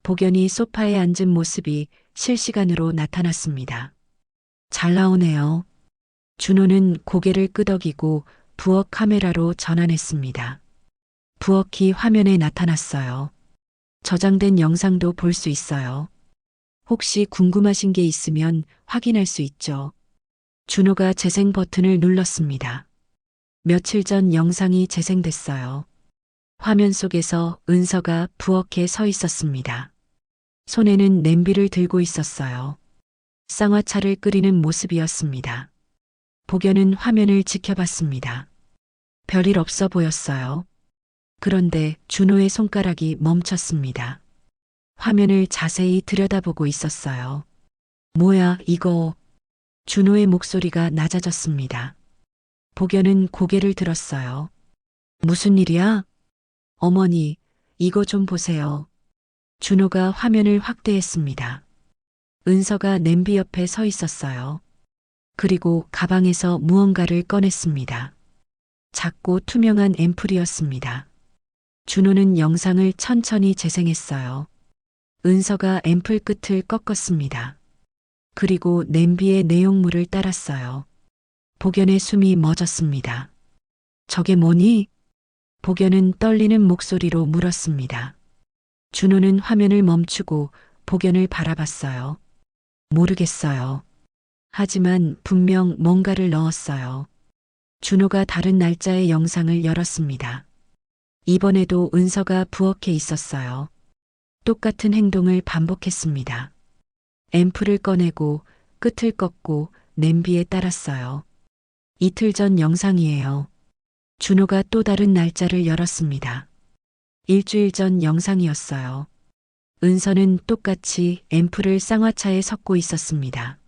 복연이 소파에 앉은 모습이 실시간으로 나타났습니다. 잘 나오네요. 준호는 고개를 끄덕이고 부엌 카메라로 전환했습니다. 부엌이 화면에 나타났어요. 저장된 영상도 볼 수 있어요. 혹시 궁금하신 게 있으면 확인할 수 있죠. 준호가 재생 버튼을 눌렀습니다. 며칠 전 영상이 재생됐어요. 화면 속에서 은서가 부엌에 서 있었습니다. 손에는 냄비를 들고 있었어요. 쌍화차를 끓이는 모습이었습니다. 복연은 화면을 지켜봤습니다. 별일 없어 보였어요. 그런데 준호의 손가락이 멈췄습니다. 화면을 자세히 들여다보고 있었어요. 뭐야, 이거. 준호의 목소리가 낮아졌습니다. 복연은 고개를 들었어요. 무슨 일이야? 어머니, 이거 좀 보세요. 준호가 화면을 확대했습니다. 은서가 냄비 옆에 서 있었어요. 그리고 가방에서 무언가를 꺼냈습니다. 작고 투명한 앰플이었습니다. 준호는 영상을 천천히 재생했어요. 은서가 앰플 끝을 꺾었습니다. 그리고 냄비의 내용물을 따랐어요. 복연의 숨이 멎었습니다. 저게 뭐니? 복연은 떨리는 목소리로 물었습니다. 준호는 화면을 멈추고 복연을 바라봤어요. 모르겠어요. 하지만 분명 뭔가를 넣었어요. 준호가 다른 날짜의 영상을 열었습니다. 이번에도 은서가 부엌에 있었어요. 똑같은 행동을 반복했습니다. 앰플을 꺼내고 끝을 꺾고 냄비에 따랐어요. 이틀 전 영상이에요. 준호가 또 다른 날짜를 열었습니다. 일주일 전 영상이었어요. 은서는 똑같이 앰플을 쌍화차에 섞고 있었습니다.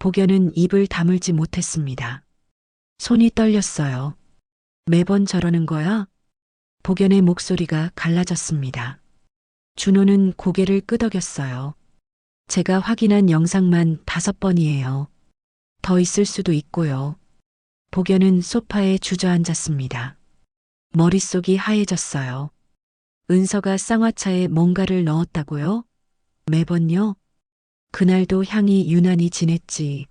복연은 입을 다물지 못했습니다. 손이 떨렸어요. 매번 저러는 거야? 복연의 목소리가 갈라졌습니다. 준호는 고개를 끄덕였어요. 제가 확인한 영상만 5번이에요. 더 있을 수도 있고요. 복연은 소파에 주저앉았습니다. 머릿속이 하얘졌어요. 은서가 쌍화차에 뭔가를 넣었다고요? 매번요? 그날도 향이 유난히 진했지.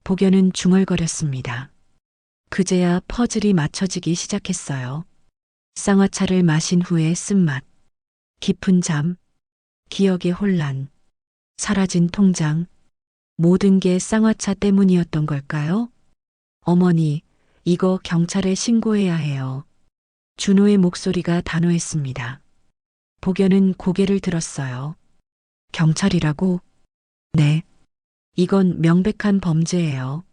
복연은 중얼거렸습니다. 그제야 퍼즐이 맞춰지기 시작했어요. 쌍화차를 마신 후의 쓴맛, 깊은 잠, 기억의 혼란, 사라진 통장, 모든 게 쌍화차 때문이었던 걸까요? 어머니, 이거 경찰에 신고해야 해요. 준호의 목소리가 단호했습니다. 복연은 고개를 들었어요. 경찰이라고? 네. 이건 명백한 범죄예요.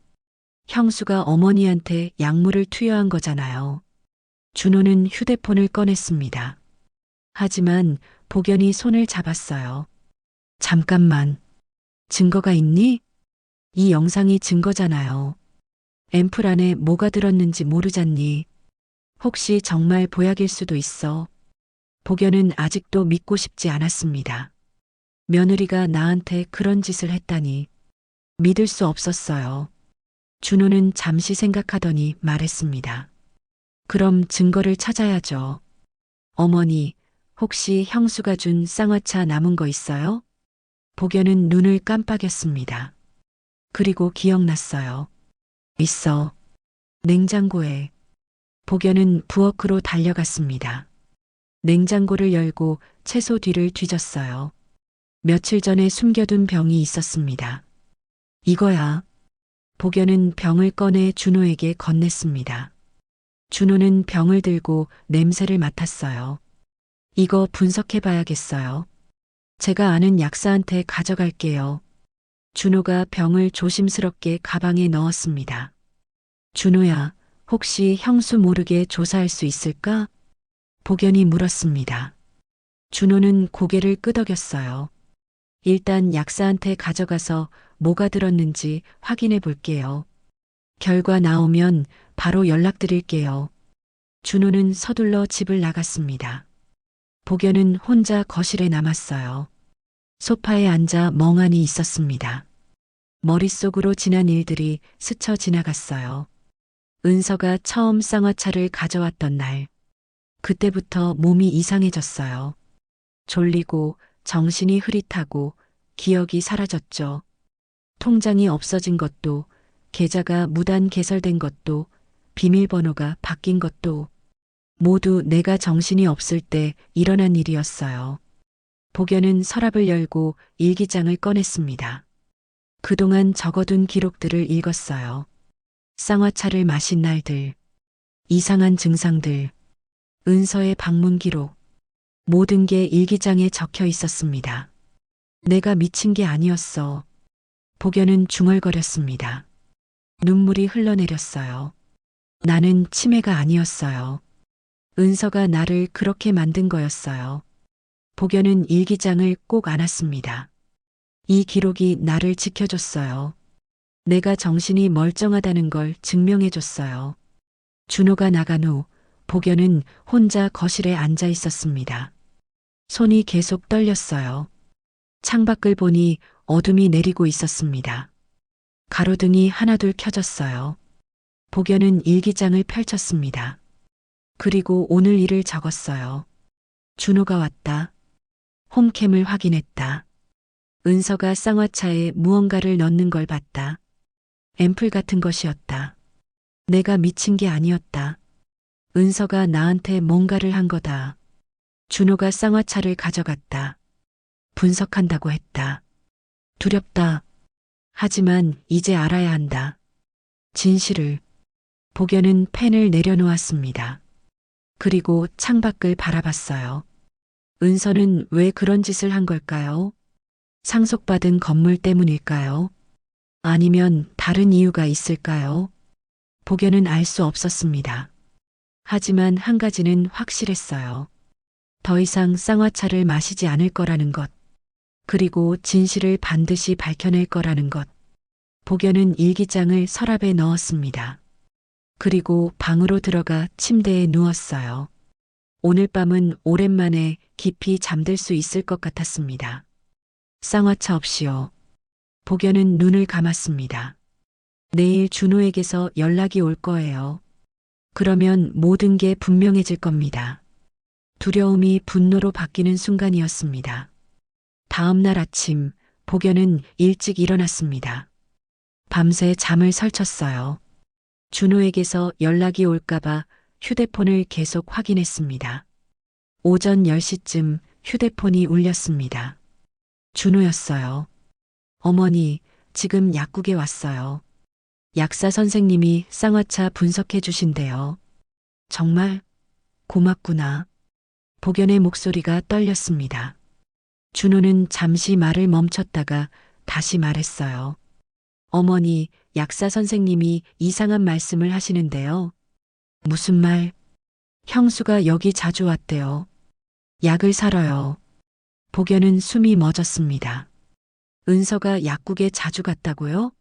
형수가 어머니한테 약물을 투여한 거잖아요. 준호는 휴대폰을 꺼냈습니다. 하지만 복연이 손을 잡았어요. 잠깐만. 증거가 있니? 이 영상이 증거잖아요. 앰플 안에 뭐가 들었는지 모르잖니. 혹시 정말 보약일 수도 있어. 복연은 아직도 믿고 싶지 않았습니다. 며느리가 나한테 그런 짓을 했다니. 믿을 수 없었어요. 준호는 잠시 생각하더니 말했습니다. 그럼 증거를 찾아야죠. 어머니, 혹시 형수가 준 쌍화차 남은 거 있어요? 복연은 눈을 깜빡였습니다. 그리고 기억났어요. 있어. 냉장고에. 복연은 부엌으로 달려갔습니다. 냉장고를 열고 채소 뒤를 뒤졌어요. 며칠 전에 숨겨둔 병이 있었습니다. 이거야. 복연은 병을 꺼내 준호에게 건넸습니다. 준호는 병을 들고 냄새를 맡았어요. 이거 분석해봐야겠어요. 제가 아는 약사한테 가져갈게요. 준호가 병을 조심스럽게 가방에 넣었습니다. 준호야, 혹시 형수 모르게 조사할 수 있을까? 복연이 물었습니다. 준호는 고개를 끄덕였어요. 일단 약사한테 가져가서 뭐가 들었는지 확인해 볼게요. 결과 나오면 바로 연락드릴게요. 준호는 서둘러 집을 나갔습니다. 복연은 혼자 거실에 남았어요. 소파에 앉아 멍하니 있었습니다. 머릿속으로 지난 일들이 스쳐 지나갔어요. 은서가 처음 쌍화차를 가져왔던 날. 그때부터 몸이 이상해졌어요. 졸리고 정신이 흐릿하고 기억이 사라졌죠. 통장이 없어진 것도, 계좌가 무단 개설된 것도, 비밀번호가 바뀐 것도 모두 내가 정신이 없을 때 일어난 일이었어요. 복연은 서랍을 열고 일기장을 꺼냈습니다. 그동안 적어둔 기록들을 읽었어요. 쌍화차를 마신 날들, 이상한 증상들, 은서의 방문 기록, 모든 게 일기장에 적혀 있었습니다. 내가 미친 게 아니었어. 복연은 중얼거렸습니다. 눈물이 흘러내렸어요. 나는 치매가 아니었어요. 은서가 나를 그렇게 만든 거였어요. 복연은 일기장을 꼭 안았습니다. 이 기록이 나를 지켜줬어요. 내가 정신이 멀쩡하다는 걸 증명해줬어요. 준호가 나간 후 복연은 혼자 거실에 앉아 있었습니다. 손이 계속 떨렸어요. 창밖을 보니 어둠이 내리고 있었습니다. 가로등이 하나둘 켜졌어요. 복연은 일기장을 펼쳤습니다. 그리고 오늘 일을 적었어요. 준호가 왔다. 홈캠을 확인했다. 은서가 쌍화차에 무언가를 넣는 걸 봤다. 앰플 같은 것이었다. 내가 미친 게 아니었다. 은서가 나한테 뭔가를 한 거다. 준호가 쌍화차를 가져갔다. 분석한다고 했다. 두렵다. 하지만 이제 알아야 한다. 진실을. 복연은 펜을 내려놓았습니다. 그리고 창밖을 바라봤어요. 은서는 왜 그런 짓을 한 걸까요? 상속받은 건물 때문일까요? 아니면 다른 이유가 있을까요? 복연은 알 수 없었습니다. 하지만 한 가지는 확실했어요. 더 이상 쌍화차를 마시지 않을 거라는 것. 그리고 진실을 반드시 밝혀낼 거라는 것. 복연은 일기장을 서랍에 넣었습니다. 그리고 방으로 들어가 침대에 누웠어요. 오늘 밤은 오랜만에 깊이 잠들 수 있을 것 같았습니다. 쌍화차 없이요. 복연은 눈을 감았습니다. 내일 준호에게서 연락이 올 거예요. 그러면 모든 게 분명해질 겁니다. 두려움이 분노로 바뀌는 순간이었습니다. 다음 날 아침, 복연은 일찍 일어났습니다. 밤새 잠을 설쳤어요. 준호에게서 연락이 올까봐 휴대폰을 계속 확인했습니다. 오전 10시쯤 휴대폰이 울렸습니다. 준호였어요. 어머니, 지금 약국에 왔어요. 약사 선생님이 쌍화차 분석해 주신대요. 정말 고맙구나. 복연의 목소리가 떨렸습니다. 준호는 잠시 말을 멈췄다가 다시 말했어요. 어머니, 약사 선생님이 이상한 말씀을 하시는데요. 무슨 말? 형수가 여기 자주 왔대요. 약을 사러요. 복연은 숨이 멎었습니다. 은서가 약국에 자주 갔다고요?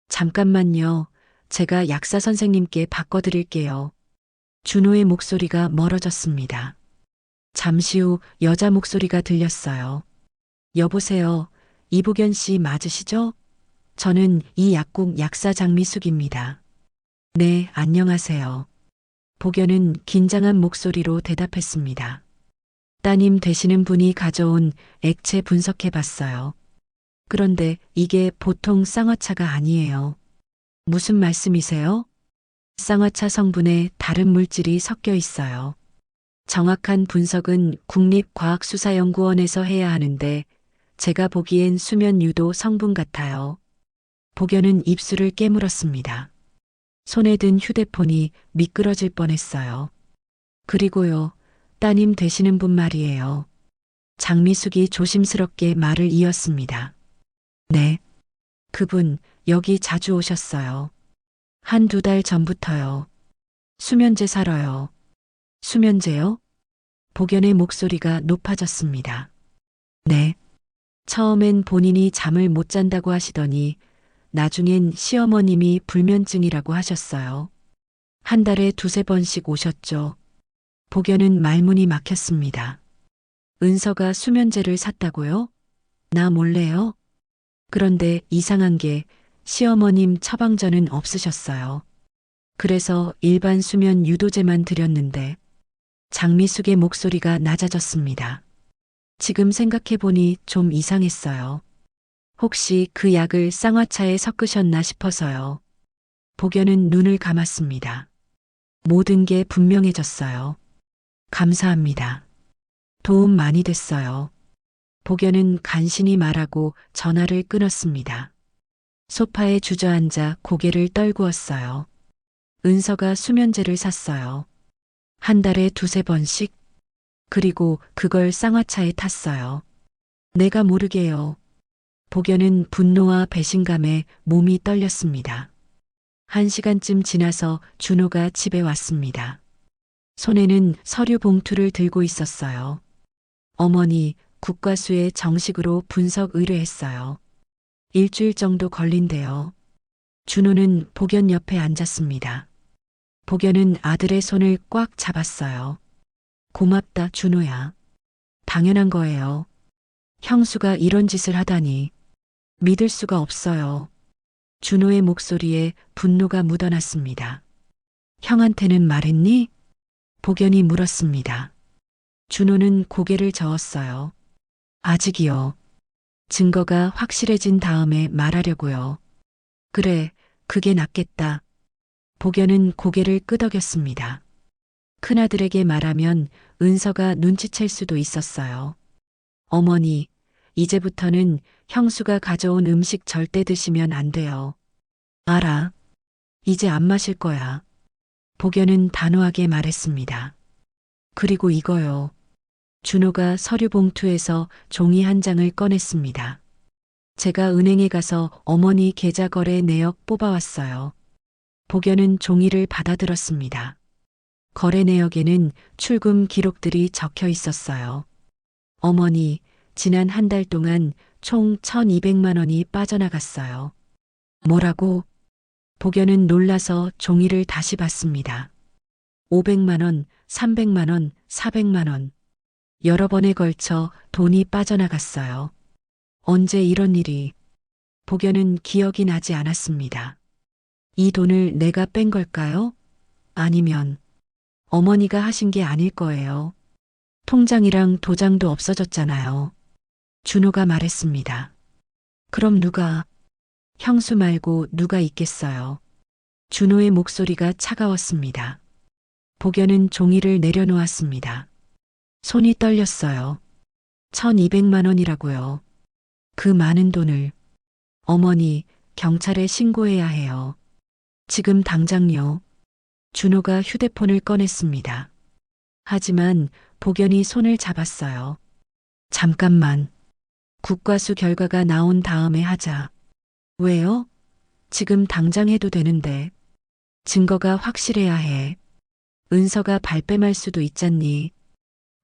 잠깐만요. 제가 약사 선생님께 바꿔드릴게요. 준호의 목소리가 멀어졌습니다. 잠시 후 여자 목소리가 들렸어요. 여보세요. 이복연 씨 맞으시죠? 저는 이 약국 약사 장미숙입니다. 네, 안녕하세요. 복연은 긴장한 목소리로 대답했습니다. 따님 되시는 분이 가져온 액체 분석해 봤어요. 그런데 이게 보통 쌍화차가 아니에요. 무슨 말씀이세요? 쌍화차 성분에 다른 물질이 섞여 있어요. 정확한 분석은 국립과학수사연구원에서 해야 하는데 제가 보기엔 수면 유도 성분 같아요. 복연은 입술을 깨물었습니다. 손에 든 휴대폰이 미끄러질 뻔했어요. 그리고요, 따님 되시는 분 말이에요. 장미숙이 조심스럽게 말을 이었습니다. 네. 그분 여기 자주 오셨어요. 한두 달 전부터요. 수면제 사러요. 수면제요? 복연의 목소리가 높아졌습니다. 네. 처음엔 본인이 잠을 못 잔다고 하시더니 나중엔 시어머님이 불면증이라고 하셨어요. 한 달에 두세 번씩 오셨죠. 복연은 말문이 막혔습니다. 은서가 수면제를 샀다고요? 나 몰래요? 그런데 이상한 게 시어머님 처방전은 없으셨어요. 그래서 일반 수면 유도제만 드렸는데 장미숙의 목소리가 낮아졌습니다. 지금 생각해보니 좀 이상했어요. 혹시 그 약을 쌍화차에 섞으셨나 싶어서요. 복연은 눈을 감았습니다. 모든 게 분명해졌어요. 감사합니다. 도움 많이 됐어요. 복연은 간신히 말하고 전화를 끊었습니다. 소파에 주저앉아 고개를 떨구었어요. 은서가 수면제를 샀어요. 한 달에 두세 번씩? 그리고 그걸 쌍화차에 탔어요. 내가 모르게요. 복연은 분노와 배신감에 몸이 떨렸습니다. 1시간쯤 지나서 준호가 집에 왔습니다. 손에는 서류 봉투를 들고 있었어요. 어머니, 국과수에 정식으로 분석 의뢰했어요. 일주일 정도 걸린대요. 준호는 복연 옆에 앉았습니다. 복연은 아들의 손을 꽉 잡았어요. 고맙다, 준호야. 당연한 거예요. 형수가 이런 짓을 하다니. 믿을 수가 없어요. 준호의 목소리에 분노가 묻어났습니다. 형한테는 말했니? 복연이 물었습니다. 준호는 고개를 저었어요. 아직이요. 증거가 확실해진 다음에 말하려고요. 그래, 그게 낫겠다. 복연은 고개를 끄덕였습니다. 큰아들에게 말하면 은서가 눈치챌 수도 있었어요. 어머니, 이제부터는 형수가 가져온 음식 절대 드시면 안 돼요. 알아. 이제 안 마실 거야. 복연은 단호하게 말했습니다. 그리고 이거요. 준호가 서류 봉투에서 종이 한 장을 꺼냈습니다. 제가 은행에 가서 어머니 계좌 거래 내역 뽑아왔어요. 복연은 종이를 받아들었습니다. 거래 내역에는 출금 기록들이 적혀 있었어요. 어머니, 지난 한 달 동안 총 1,200만 원이 빠져나갔어요. 뭐라고? 복연은 놀라서 종이를 다시 봤습니다. 500만 원, 300만 원, 400만 원. 여러 번에 걸쳐 돈이 빠져나갔어요. 언제 이런 일이? 복연은 기억이 나지 않았습니다. 이 돈을 내가 뺀 걸까요? 아니면 어머니가 하신 게 아닐 거예요. 통장이랑 도장도 없어졌잖아요. 준호가 말했습니다. 그럼 누가? 형수 말고 누가 있겠어요. 준호의 목소리가 차가웠습니다. 복연은 종이를 내려놓았습니다. 손이 떨렸어요. 1,200만 원이라고요. 그 많은 돈을. 어머니, 경찰에 신고해야 해요. 지금 당장요. 준호가 휴대폰을 꺼냈습니다. 하지만 복연이 손을 잡았어요. 잠깐만. 국과수 결과가 나온 다음에 하자. 왜요? 지금 당장 해도 되는데. 증거가 확실해야 해. 은서가 발뺌할 수도 있잖니.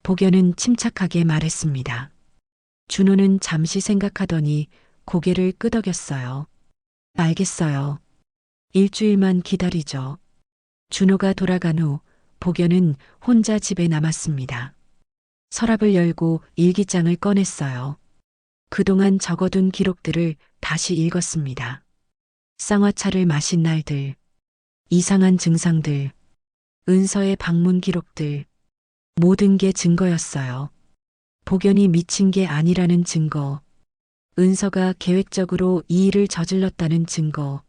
복연은 침착하게 말했습니다. 준호는 잠시 생각하더니 고개를 끄덕였어요. 알겠어요. 일주일만 기다리죠. 준호가 돌아간 후 복연은 혼자 집에 남았습니다. 서랍을 열고 일기장을 꺼냈어요. 그동안 적어둔 기록들을 다시 읽었습니다. 쌍화차를 마신 날들, 이상한 증상들, 은서의 방문 기록들, 모든 게 증거였어요. 복연이 미친 게 아니라는 증거, 은서가 계획적으로 이 일을 저질렀다는 증거.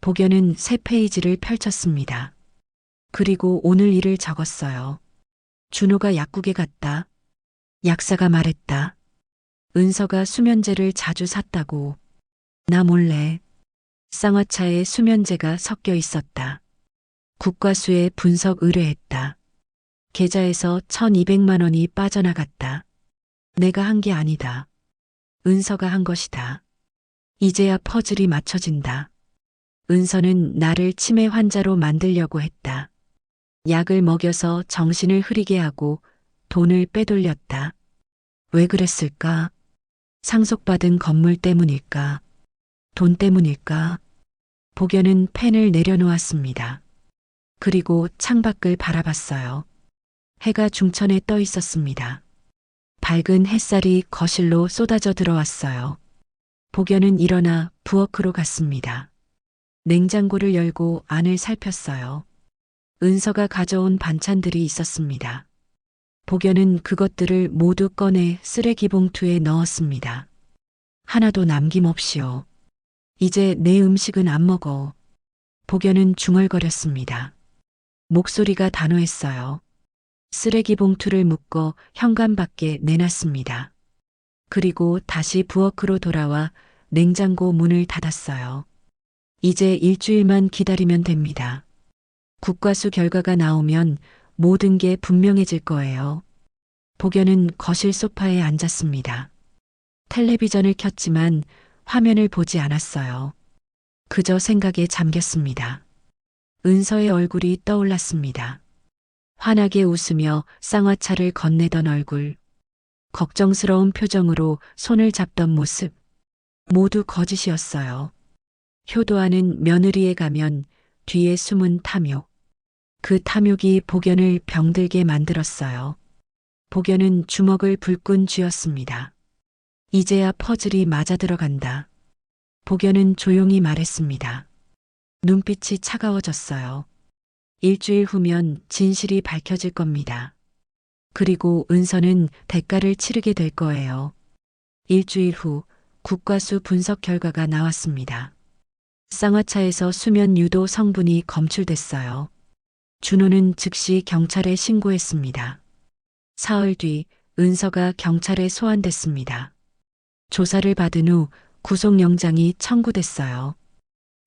복연은 새 페이지를 펼쳤습니다. 그리고 오늘 일을 적었어요. 준호가 약국에 갔다. 약사가 말했다. 은서가 수면제를 자주 샀다고. 나 몰래. 쌍화차에 수면제가 섞여 있었다. 국과수에 분석 의뢰했다. 계좌에서 1,200만 원이 빠져나갔다. 내가 한 게 아니다. 은서가 한 것이다. 이제야 퍼즐이 맞춰진다. 은서는 나를 치매 환자로 만들려고 했다. 약을 먹여서 정신을 흐리게 하고 돈을 빼돌렸다. 왜 그랬을까? 상속받은 건물 때문일까? 돈 때문일까? 복연은 펜을 내려놓았습니다. 그리고 창밖을 바라봤어요. 해가 중천에 떠 있었습니다. 밝은 햇살이 거실로 쏟아져 들어왔어요. 복연은 일어나 부엌으로 갔습니다. 냉장고를 열고 안을 살폈어요. 은서가 가져온 반찬들이 있었습니다. 복연은 그것들을 모두 꺼내 쓰레기 봉투에 넣었습니다. 하나도 남김없이요. 이제 내 음식은 안 먹어. 복연은 중얼거렸습니다. 목소리가 단호했어요. 쓰레기 봉투를 묶어 현관 밖에 내놨습니다. 그리고 다시 부엌으로 돌아와 냉장고 문을 닫았어요. 이제 일주일만 기다리면 됩니다. 국과수 결과가 나오면 모든 게 분명해질 거예요. 복연은 거실 소파에 앉았습니다. 텔레비전을 켰지만 화면을 보지 않았어요. 그저 생각에 잠겼습니다. 은서의 얼굴이 떠올랐습니다. 환하게 웃으며 쌍화차를 건네던 얼굴, 걱정스러운 표정으로 손을 잡던 모습, 모두 거짓이었어요. 효도하는 며느리에 가면 뒤에 숨은 탐욕, 그 탐욕이 복연을 병들게 만들었어요. 복연은 주먹을 불끈 쥐었습니다. 이제야 퍼즐이 맞아들어간다. 복연은 조용히 말했습니다. 눈빛이 차가워졌어요. 일주일 후면 진실이 밝혀질 겁니다. 그리고 은서는 대가를 치르게 될 거예요. 일주일 후 국과수 분석 결과가 나왔습니다. 쌍화차에서 수면 유도 성분이 검출됐어요. 준호는 즉시 경찰에 신고했습니다. 사흘 뒤 은서가 경찰에 소환됐습니다. 조사를 받은 후 구속영장이 청구됐어요.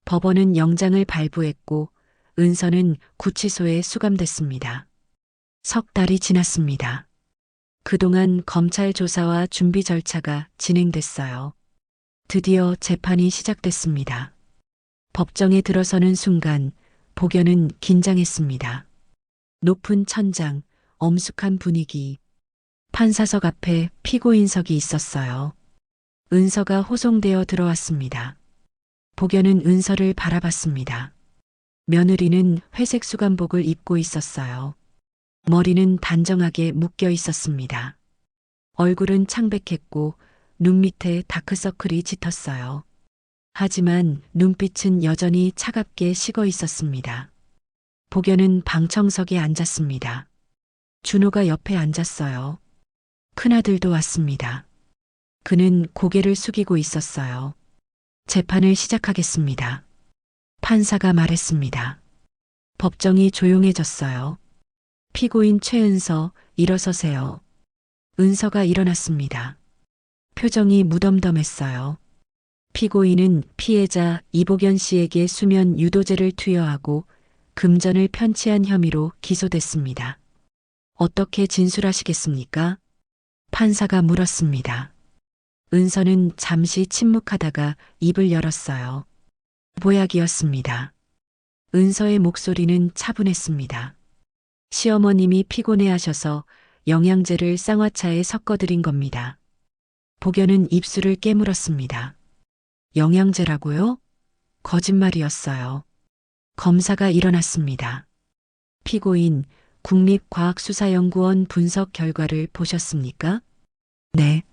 법원은 영장을 발부했고 은서는 구치소에 수감됐습니다. 석 달이 지났습니다. 그동안 검찰 조사와 준비 절차가 진행됐어요. 드디어 재판이 시작됐습니다. 법정에 들어서는 순간 복연은 긴장했습니다. 높은 천장, 엄숙한 분위기. 판사석 앞에 피고인석이 있었어요. 은서가 호송되어 들어왔습니다. 복연은 은서를 바라봤습니다. 며느리는 회색 수감복을 입고 있었어요. 머리는 단정하게 묶여 있었습니다. 얼굴은 창백했고 눈 밑에 다크서클이 짙었어요. 하지만 눈빛은 여전히 차갑게 식어 있었습니다. 복연은 방청석에 앉았습니다. 준호가 옆에 앉았어요. 큰아들도 왔습니다. 그는 고개를 숙이고 있었어요. 재판을 시작하겠습니다. 판사가 말했습니다. 법정이 조용해졌어요. 피고인 최은서, 일어서세요. 은서가 일어났습니다. 표정이 무덤덤했어요. 피고인은 피해자 이복연 씨에게 수면 유도제를 투여하고 금전을 편취한 혐의로 기소됐습니다. 어떻게 진술하시겠습니까? 판사가 물었습니다. 은서는 잠시 침묵하다가 입을 열었어요. 보약이었습니다. 은서의 목소리는 차분했습니다. 시어머님이 피곤해하셔서 영양제를 쌍화차에 섞어드린 겁니다. 복연은 입술을 깨물었습니다. 영양제라고요? 거짓말이었어요. 검사가 일어났습니다. 피고인, 국립과학수사연구원 분석 결과를 보셨습니까? 네.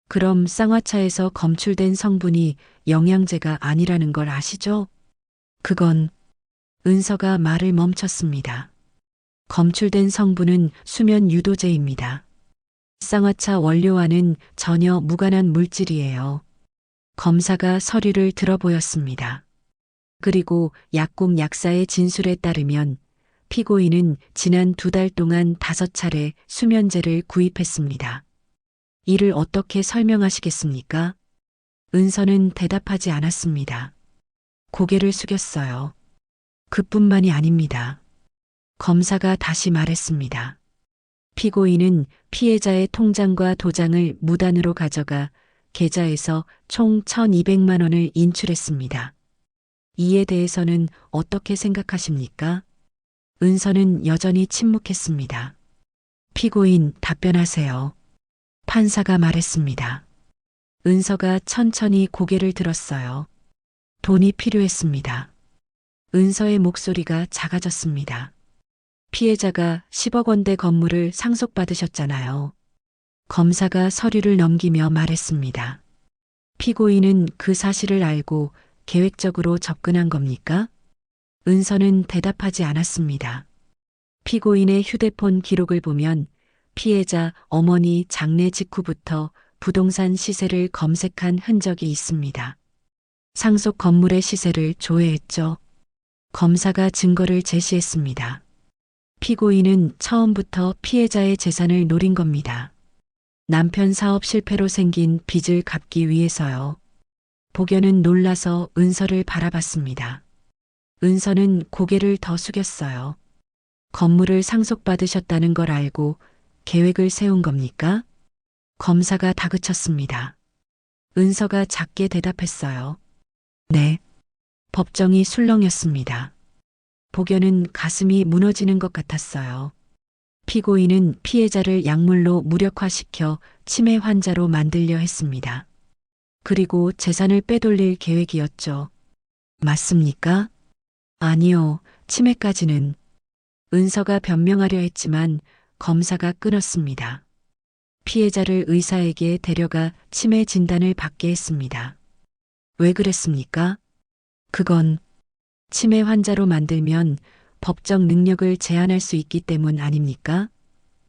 그럼 쌍화차에서 검출된 성분이 영양제가 아니라는 걸 아시죠? 그건 은서가 말을 멈췄습니다. 검출된 성분은 수면 유도제입니다. 쌍화차 원료와는 전혀 무관한 물질이에요. 검사가 서류를 들어보였습니다. 그리고 약국 약사의 진술에 따르면 피고인은 지난 2달 동안 5차례 수면제를 구입했습니다. 이를 어떻게 설명하시겠습니까? 은서는 대답하지 않았습니다. 고개를 숙였어요. 그뿐만이 아닙니다. 검사가 다시 말했습니다. 피고인은 피해자의 통장과 도장을 무단으로 가져가 계좌에서 총 1,200만 원을 인출했습니다. 이에 대해서는 어떻게 생각하십니까? 은서는 여전히 침묵했습니다. 피고인 답변하세요. 판사가 말했습니다. 은서가 천천히 고개를 들었어요. 돈이 필요했습니다. 은서의 목소리가 작아졌습니다. 피해자가 10억 원대 건물을 상속받으셨잖아요. 검사가 서류를 넘기며 말했습니다. 피고인은 그 사실을 알고 계획적으로 접근한 겁니까? 은서는 대답하지 않았습니다. 피고인의 휴대폰 기록을 보면 피해자 어머니 장례 직후부터 부동산 시세를 검색한 흔적이 있습니다. 상속 건물의 시세를 조회했죠. 검사가 증거를 제시했습니다. 피고인은 처음부터 피해자의 재산을 노린 겁니다. 남편 사업 실패로 생긴 빚을 갚기 위해서요. 복연은 놀라서 은서를 바라봤습니다. 은서는 고개를 더 숙였어요. 건물을 상속받으셨다는 걸 알고 계획을 세운 겁니까? 검사가 다그쳤습니다. 은서가 작게 대답했어요. 네. 법정이 술렁였습니다. 복연은 가슴이 무너지는 것 같았어요. 피고인은 피해자를 약물로 무력화시켜 치매 환자로 만들려 했습니다. 그리고 재산을 빼돌릴 계획이었죠. 맞습니까? 아니요, 치매까지는. 은서가 변명하려 했지만 검사가 끊었습니다. 피해자를 의사에게 데려가 치매 진단을 받게 했습니다. 왜 그랬습니까? 그건 치매 환자로 만들면 법적 능력을 제한할 수 있기 때문 아닙니까?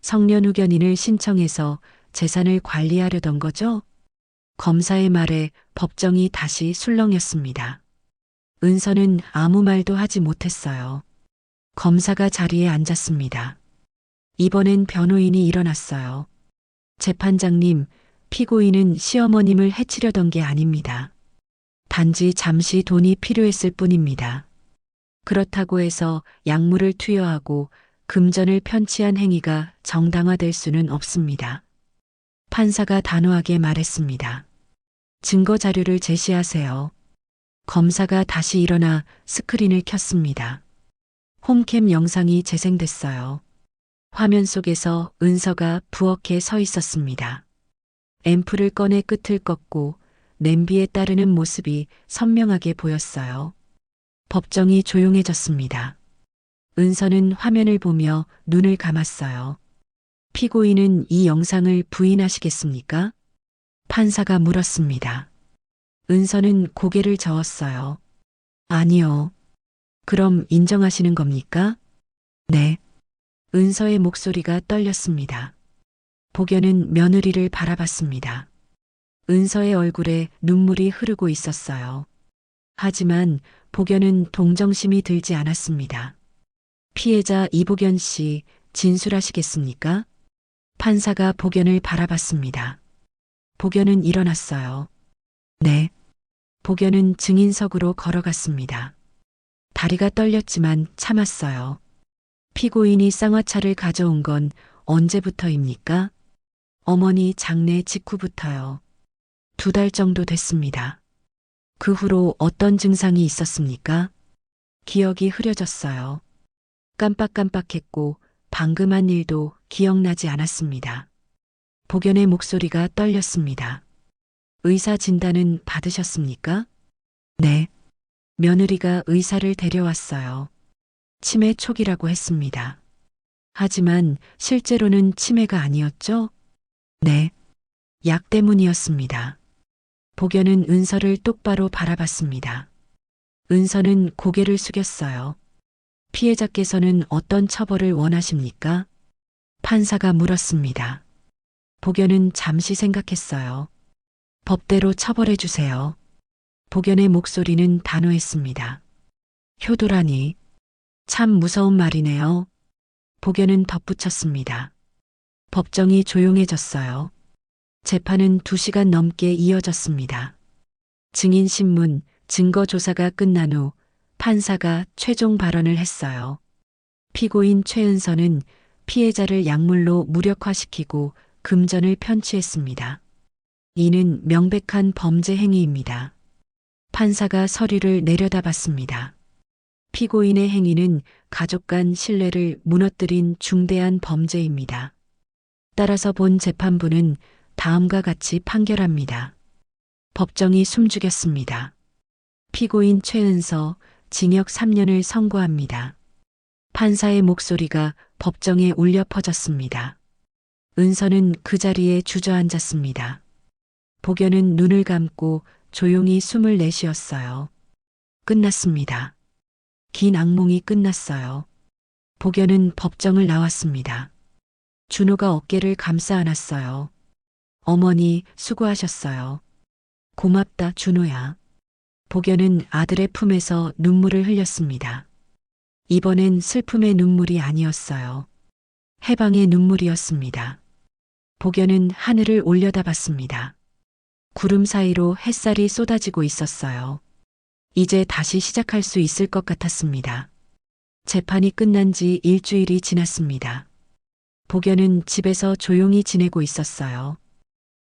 성년후견인을 신청해서 재산을 관리하려던 거죠? 검사의 말에 법정이 다시 술렁였습니다. 은서는 아무 말도 하지 못했어요. 검사가 자리에 앉았습니다. 이번엔 변호인이 일어났어요. 재판장님, 피고인은 시어머님을 해치려던 게 아닙니다. 단지 잠시 돈이 필요했을 뿐입니다. 그렇다고 해서 약물을 투여하고 금전을 편취한 행위가 정당화될 수는 없습니다. 판사가 단호하게 말했습니다. 증거 자료를 제시하세요. 검사가 다시 일어나 스크린을 켰습니다. 홈캠 영상이 재생됐어요. 화면 속에서 은서가 부엌에 서 있었습니다. 앰플을 꺼내 끝을 꺾고 냄비에 따르는 모습이 선명하게 보였어요. 법정이 조용해졌습니다. 은서는 화면을 보며 눈을 감았어요. 피고인은 이 영상을 부인하시겠습니까? 판사가 물었습니다. 은서는 고개를 저었어요. 아니요. 그럼 인정하시는 겁니까? 네. 은서의 목소리가 떨렸습니다. 복연은 며느리를 바라봤습니다. 은서의 얼굴에 눈물이 흐르고 있었어요. 하지만 복연은 동정심이 들지 않았습니다. 피해자 이복연 씨, 진술하시겠습니까? 판사가 복연을 바라봤습니다. 복연은 일어났어요. 네. 복연은 증인석으로 걸어갔습니다. 다리가 떨렸지만 참았어요. 피고인이 쌍화차를 가져온 건 언제부터입니까? 어머니 장례 직후부터요. 2달 정도 됐습니다. 그 후로 어떤 증상이 있었습니까? 기억이 흐려졌어요. 깜빡깜빡했고 방금 한 일도 기억나지 않았습니다. 복연의 목소리가 떨렸습니다. 의사 진단은 받으셨습니까? 네. 며느리가 의사를 데려왔어요. 치매 초기라고 했습니다. 하지만 실제로는 치매가 아니었죠? 네. 약 때문이었습니다. 복연은 은서를 똑바로 바라봤습니다. 은서는 고개를 숙였어요. 피해자께서는 어떤 처벌을 원하십니까? 판사가 물었습니다. 복연은 잠시 생각했어요. 법대로 처벌해 주세요. 복연의 목소리는 단호했습니다. 효도라니. 참 무서운 말이네요. 복연은 덧붙였습니다. 법정이 조용해졌어요. 재판은 2시간 넘게 이어졌습니다. 증인신문, 증거조사가 끝난 후 판사가 최종 발언을 했어요. 피고인 최은서는 피해자를 약물로 무력화시키고 금전을 편취했습니다. 이는 명백한 범죄 행위입니다. 판사가 서류를 내려다봤습니다. 피고인의 행위는 가족 간 신뢰를 무너뜨린 중대한 범죄입니다. 따라서 본 재판부는 다음과 같이 판결합니다. 법정이 숨죽였습니다. 피고인 최은서 징역 3년을 선고합니다. 판사의 목소리가 법정에 울려 퍼졌습니다. 은서는 그 자리에 주저앉았습니다. 복연은 눈을 감고 조용히 숨을 내쉬었어요. 끝났습니다. 긴 악몽이 끝났어요. 복연은 법정을 나왔습니다. 준호가 어깨를 감싸 안았어요. 어머니 수고하셨어요. 고맙다 준호야. 복연은 아들의 품에서 눈물을 흘렸습니다. 이번엔 슬픔의 눈물이 아니었어요. 해방의 눈물이었습니다. 복연은 하늘을 올려다봤습니다. 구름 사이로 햇살이 쏟아지고 있었어요. 이제 다시 시작할 수 있을 것 같았습니다. 재판이 끝난 지 일주일이 지났습니다. 복연은 집에서 조용히 지내고 있었어요.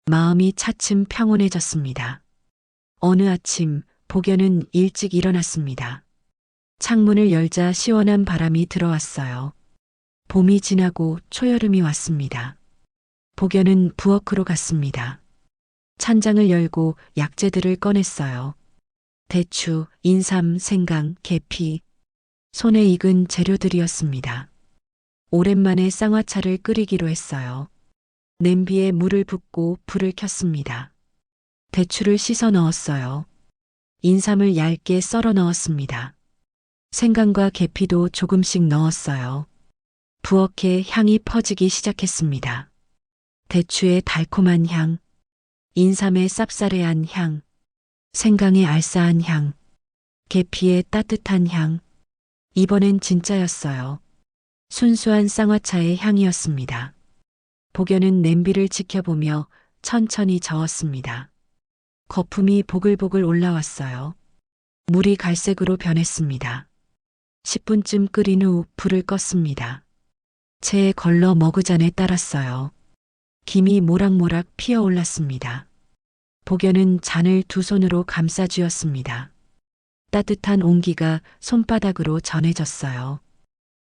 마음이 차츰 평온해졌습니다. 어느 아침 복연은 일찍 일어났습니다. 창문을 열자 시원한 바람이 들어왔어요. 봄이 지나고 초여름이 왔습니다. 복연은 부엌으로 갔습니다. 찬장을 열고 약재들을 꺼냈어요. 대추, 인삼, 생강, 계피, 손에 익은 재료들이었습니다. 오랜만에 쌍화차를 끓이기로 했어요. 냄비에 물을 붓고 불을 켰습니다. 대추를 씻어 넣었어요. 인삼을 얇게 썰어 넣었습니다. 생강과 계피도 조금씩 넣었어요. 부엌에 향이 퍼지기 시작했습니다. 대추의 달콤한 향, 인삼의 쌉싸래한 향, 생강의 알싸한 향, 계피의 따뜻한 향, 이번엔 진짜였어요. 순수한 쌍화차의 향이었습니다. 복연은 냄비를 지켜보며 천천히 저었습니다. 거품이 보글보글 올라왔어요. 물이 갈색으로 변했습니다. 10분쯤 끓인 후 불을 껐습니다. 체에 걸러 머그잔에 따랐어요. 김이 모락모락 피어올랐습니다. 복연은 잔을 두 손으로 감싸 쥐었습니다. 따뜻한 온기가 손바닥으로 전해졌어요.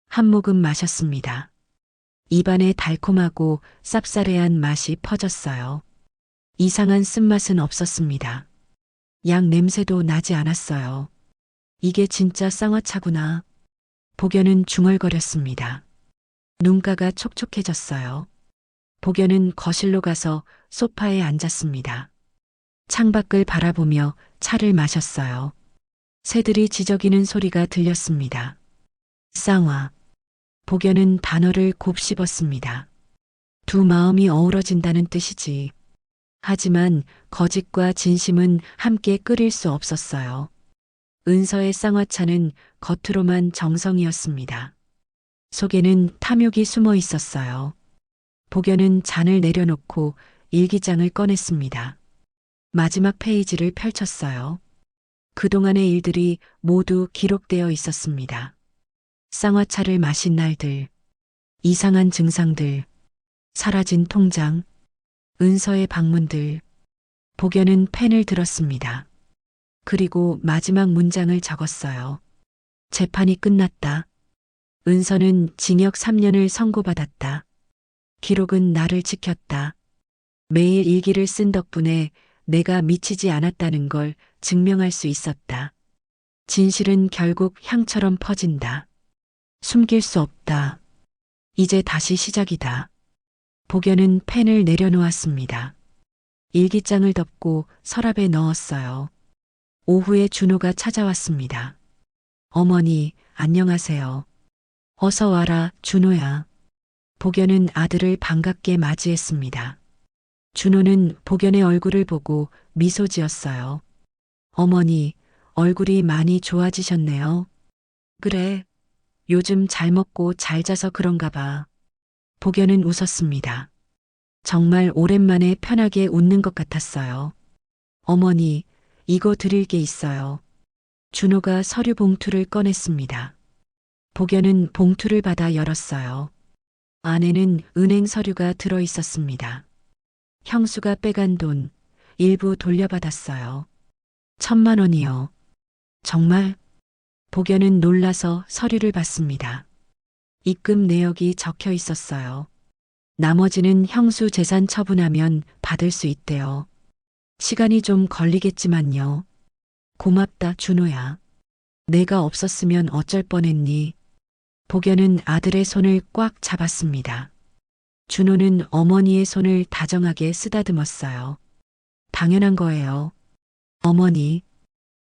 한 모금 마셨습니다. 입안에 달콤하고 쌉싸래한 맛이 퍼졌어요. 이상한 쓴맛은 없었습니다. 약 냄새도 나지 않았어요. 이게 진짜 쌍화차구나. 복연은 중얼거렸습니다. 눈가가 촉촉해졌어요. 복연은 거실로 가서 소파에 앉았습니다. 창밖을 바라보며 차를 마셨어요. 새들이 지저귀는 소리가 들렸습니다. 쌍화. 복연은 단어를 곱씹었습니다. 두 마음이 어우러진다는 뜻이지. 하지만 거짓과 진심은 함께 끓일 수 없었어요. 은서의 쌍화차는 겉으로만 정성이었습니다. 속에는 탐욕이 숨어 있었어요. 복연은 잔을 내려놓고 일기장을 꺼냈습니다. 마지막 페이지를 펼쳤어요. 그동안의 일들이 모두 기록되어 있었습니다. 쌍화차를 마신 날들, 이상한 증상들, 사라진 통장, 은서의 방문들. 복연은 펜을 들었습니다. 그리고 마지막 문장을 적었어요. 재판이 끝났다. 은서는 징역 3년을 선고받았다. 기록은 나를 지켰다. 매일 일기를 쓴 덕분에 내가 미치지 않았다는 걸 증명할 수 있었다. 진실은 결국 향처럼 퍼진다. 숨길 수 없다. 이제 다시 시작이다. 복연은 펜을 내려놓았습니다. 일기장을 덮고 서랍에 넣었어요. 오후에 준호가 찾아왔습니다. 어머니, 안녕하세요. 어서 와라, 준호야. 복연은 아들을 반갑게 맞이했습니다. 준호는 복연의 얼굴을 보고 미소 지었어요. 어머니, 얼굴이 많이 좋아지셨네요. 그래, 요즘 잘 먹고 잘 자서 그런가 봐. 복연은 웃었습니다. 정말 오랜만에 편하게 웃는 것 같았어요. 어머니, 이거 드릴 게 있어요. 준호가 서류 봉투를 꺼냈습니다. 복연은 봉투를 받아 열었어요. 안에는 은행 서류가 들어 있었습니다. 형수가 빼간 돈 일부 돌려받았어요. 1,000만 원이요. 정말? 복연은 놀라서 서류를 받습니다. 입금 내역이 적혀 있었어요. 나머지는 형수 재산 처분하면 받을 수 있대요. 시간이 좀 걸리겠지만요. 고맙다, 준호야. 내가 없었으면 어쩔 뻔했니? 복연은 아들의 손을 꽉 잡았습니다. 준호는 어머니의 손을 다정하게 쓰다듬었어요. 당연한 거예요. 어머니.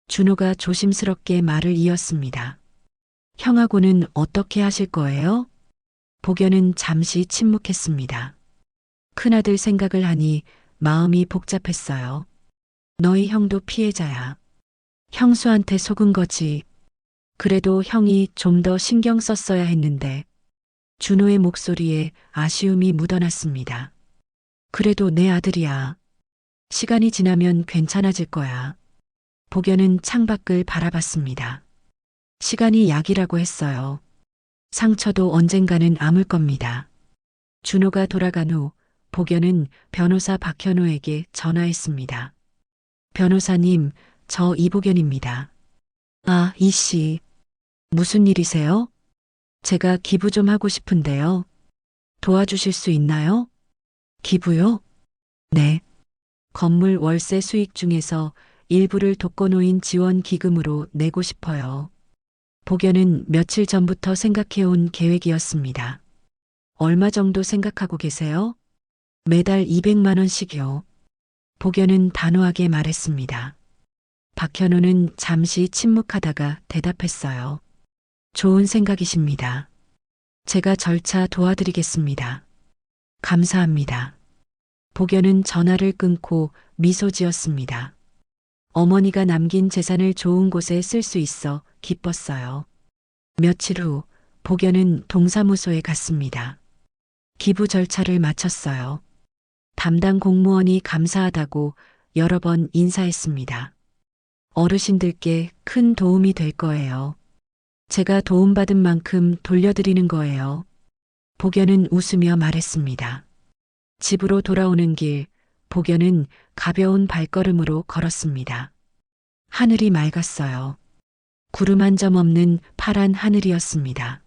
준호가 조심스럽게 말을 이었습니다. 형하고는 어떻게 하실 거예요? 복연은 잠시 침묵했습니다. 큰아들 생각을 하니 마음이 복잡했어요. 너희 형도 피해자야. 형수한테 속은 거지. 그래도 형이 좀 더 신경 썼어야 했는데. 준호의 목소리에 아쉬움이 묻어났습니다. 그래도 내 아들이야. 시간이 지나면 괜찮아질 거야. 복연은 창밖을 바라봤습니다. 시간이 약이라고 했어요. 상처도 언젠가는 아물 겁니다. 준호가 돌아간 후 복연은 변호사 박현호에게 전화했습니다. 변호사님, 저 이복연입니다. 아, 이씨. 무슨 일이세요? 제가 기부 좀 하고 싶은데요. 도와주실 수 있나요? 기부요? 네. 건물 월세 수익 중에서 일부를 독거노인 지원 기금으로 내고 싶어요. 복연은 며칠 전부터 생각해온 계획이었습니다. 얼마 정도 생각하고 계세요? 매달 200만 원씩이요. 복연은 단호하게 말했습니다. 박현호는 잠시 침묵하다가 대답했어요. 좋은 생각이십니다. 제가 절차 도와드리겠습니다. 감사합니다. 복연은 전화를 끊고 미소 지었습니다. 어머니가 남긴 재산을 좋은 곳에 쓸 수 있어 기뻤어요. 며칠 후 복연은 동사무소에 갔습니다. 기부 절차를 마쳤어요. 담당 공무원이 감사하다고 여러 번 인사했습니다. 어르신들께 큰 도움이 될 거예요. 제가 도움받은 만큼 돌려드리는 거예요. 복연은 웃으며 말했습니다. 집으로 돌아오는 길, 복연은 가벼운 발걸음으로 걸었습니다. 하늘이 맑았어요. 구름 한 점 없는 파란 하늘이었습니다.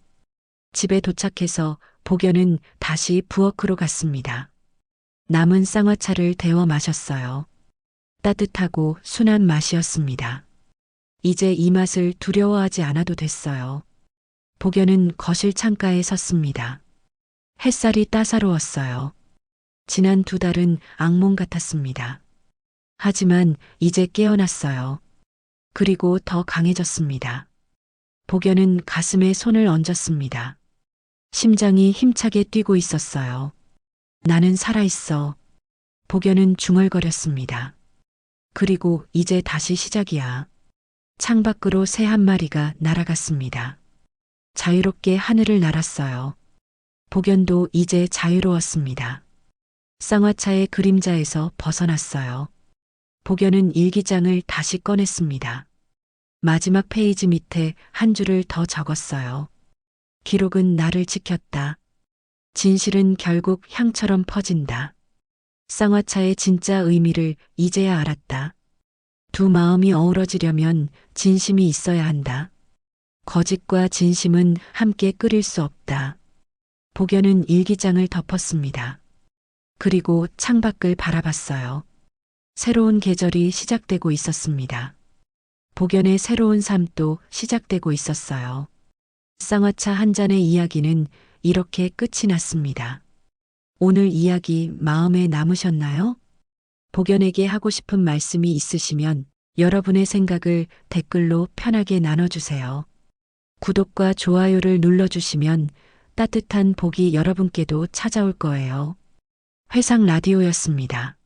집에 도착해서 복연은 다시 부엌으로 갔습니다. 남은 쌍화차를 데워 마셨어요. 따뜻하고 순한 맛이었습니다. 이제 이 맛을 두려워하지 않아도 됐어요. 복연은 거실 창가에 섰습니다. 햇살이 따사로웠어요. 지난 2달은 악몽 같았습니다. 하지만 이제 깨어났어요. 그리고 더 강해졌습니다. 복연은 가슴에 손을 얹었습니다. 심장이 힘차게 뛰고 있었어요. 나는 살아있어. 복연은 중얼거렸습니다. 그리고 이제 다시 시작이야. 창밖으로 새 한 마리가 날아갔습니다. 자유롭게 하늘을 날았어요. 복연도 이제 자유로웠습니다. 쌍화차의 그림자에서 벗어났어요. 복연은 일기장을 다시 꺼냈습니다. 마지막 페이지 밑에 한 줄을 더 적었어요. 기록은 나를 지켰다. 진실은 결국 향처럼 퍼진다. 쌍화차의 진짜 의미를 이제야 알았다. 두 마음이 어우러지려면 진심이 있어야 한다. 거짓과 진심은 함께 끓일 수 없다. 복연은 일기장을 덮었습니다. 그리고 창밖을 바라봤어요. 새로운 계절이 시작되고 있었습니다. 복연의 새로운 삶도 시작되고 있었어요. 쌍화차 한 잔의 이야기는 이렇게 끝이 났습니다. 오늘 이야기 마음에 남으셨나요? 복연에게 하고 싶은 말씀이 있으시면 여러분의 생각을 댓글로 편하게 나눠주세요. 구독과 좋아요를 눌러주시면 따뜻한 복이 여러분께도 찾아올 거예요. 회상 라디오였습니다.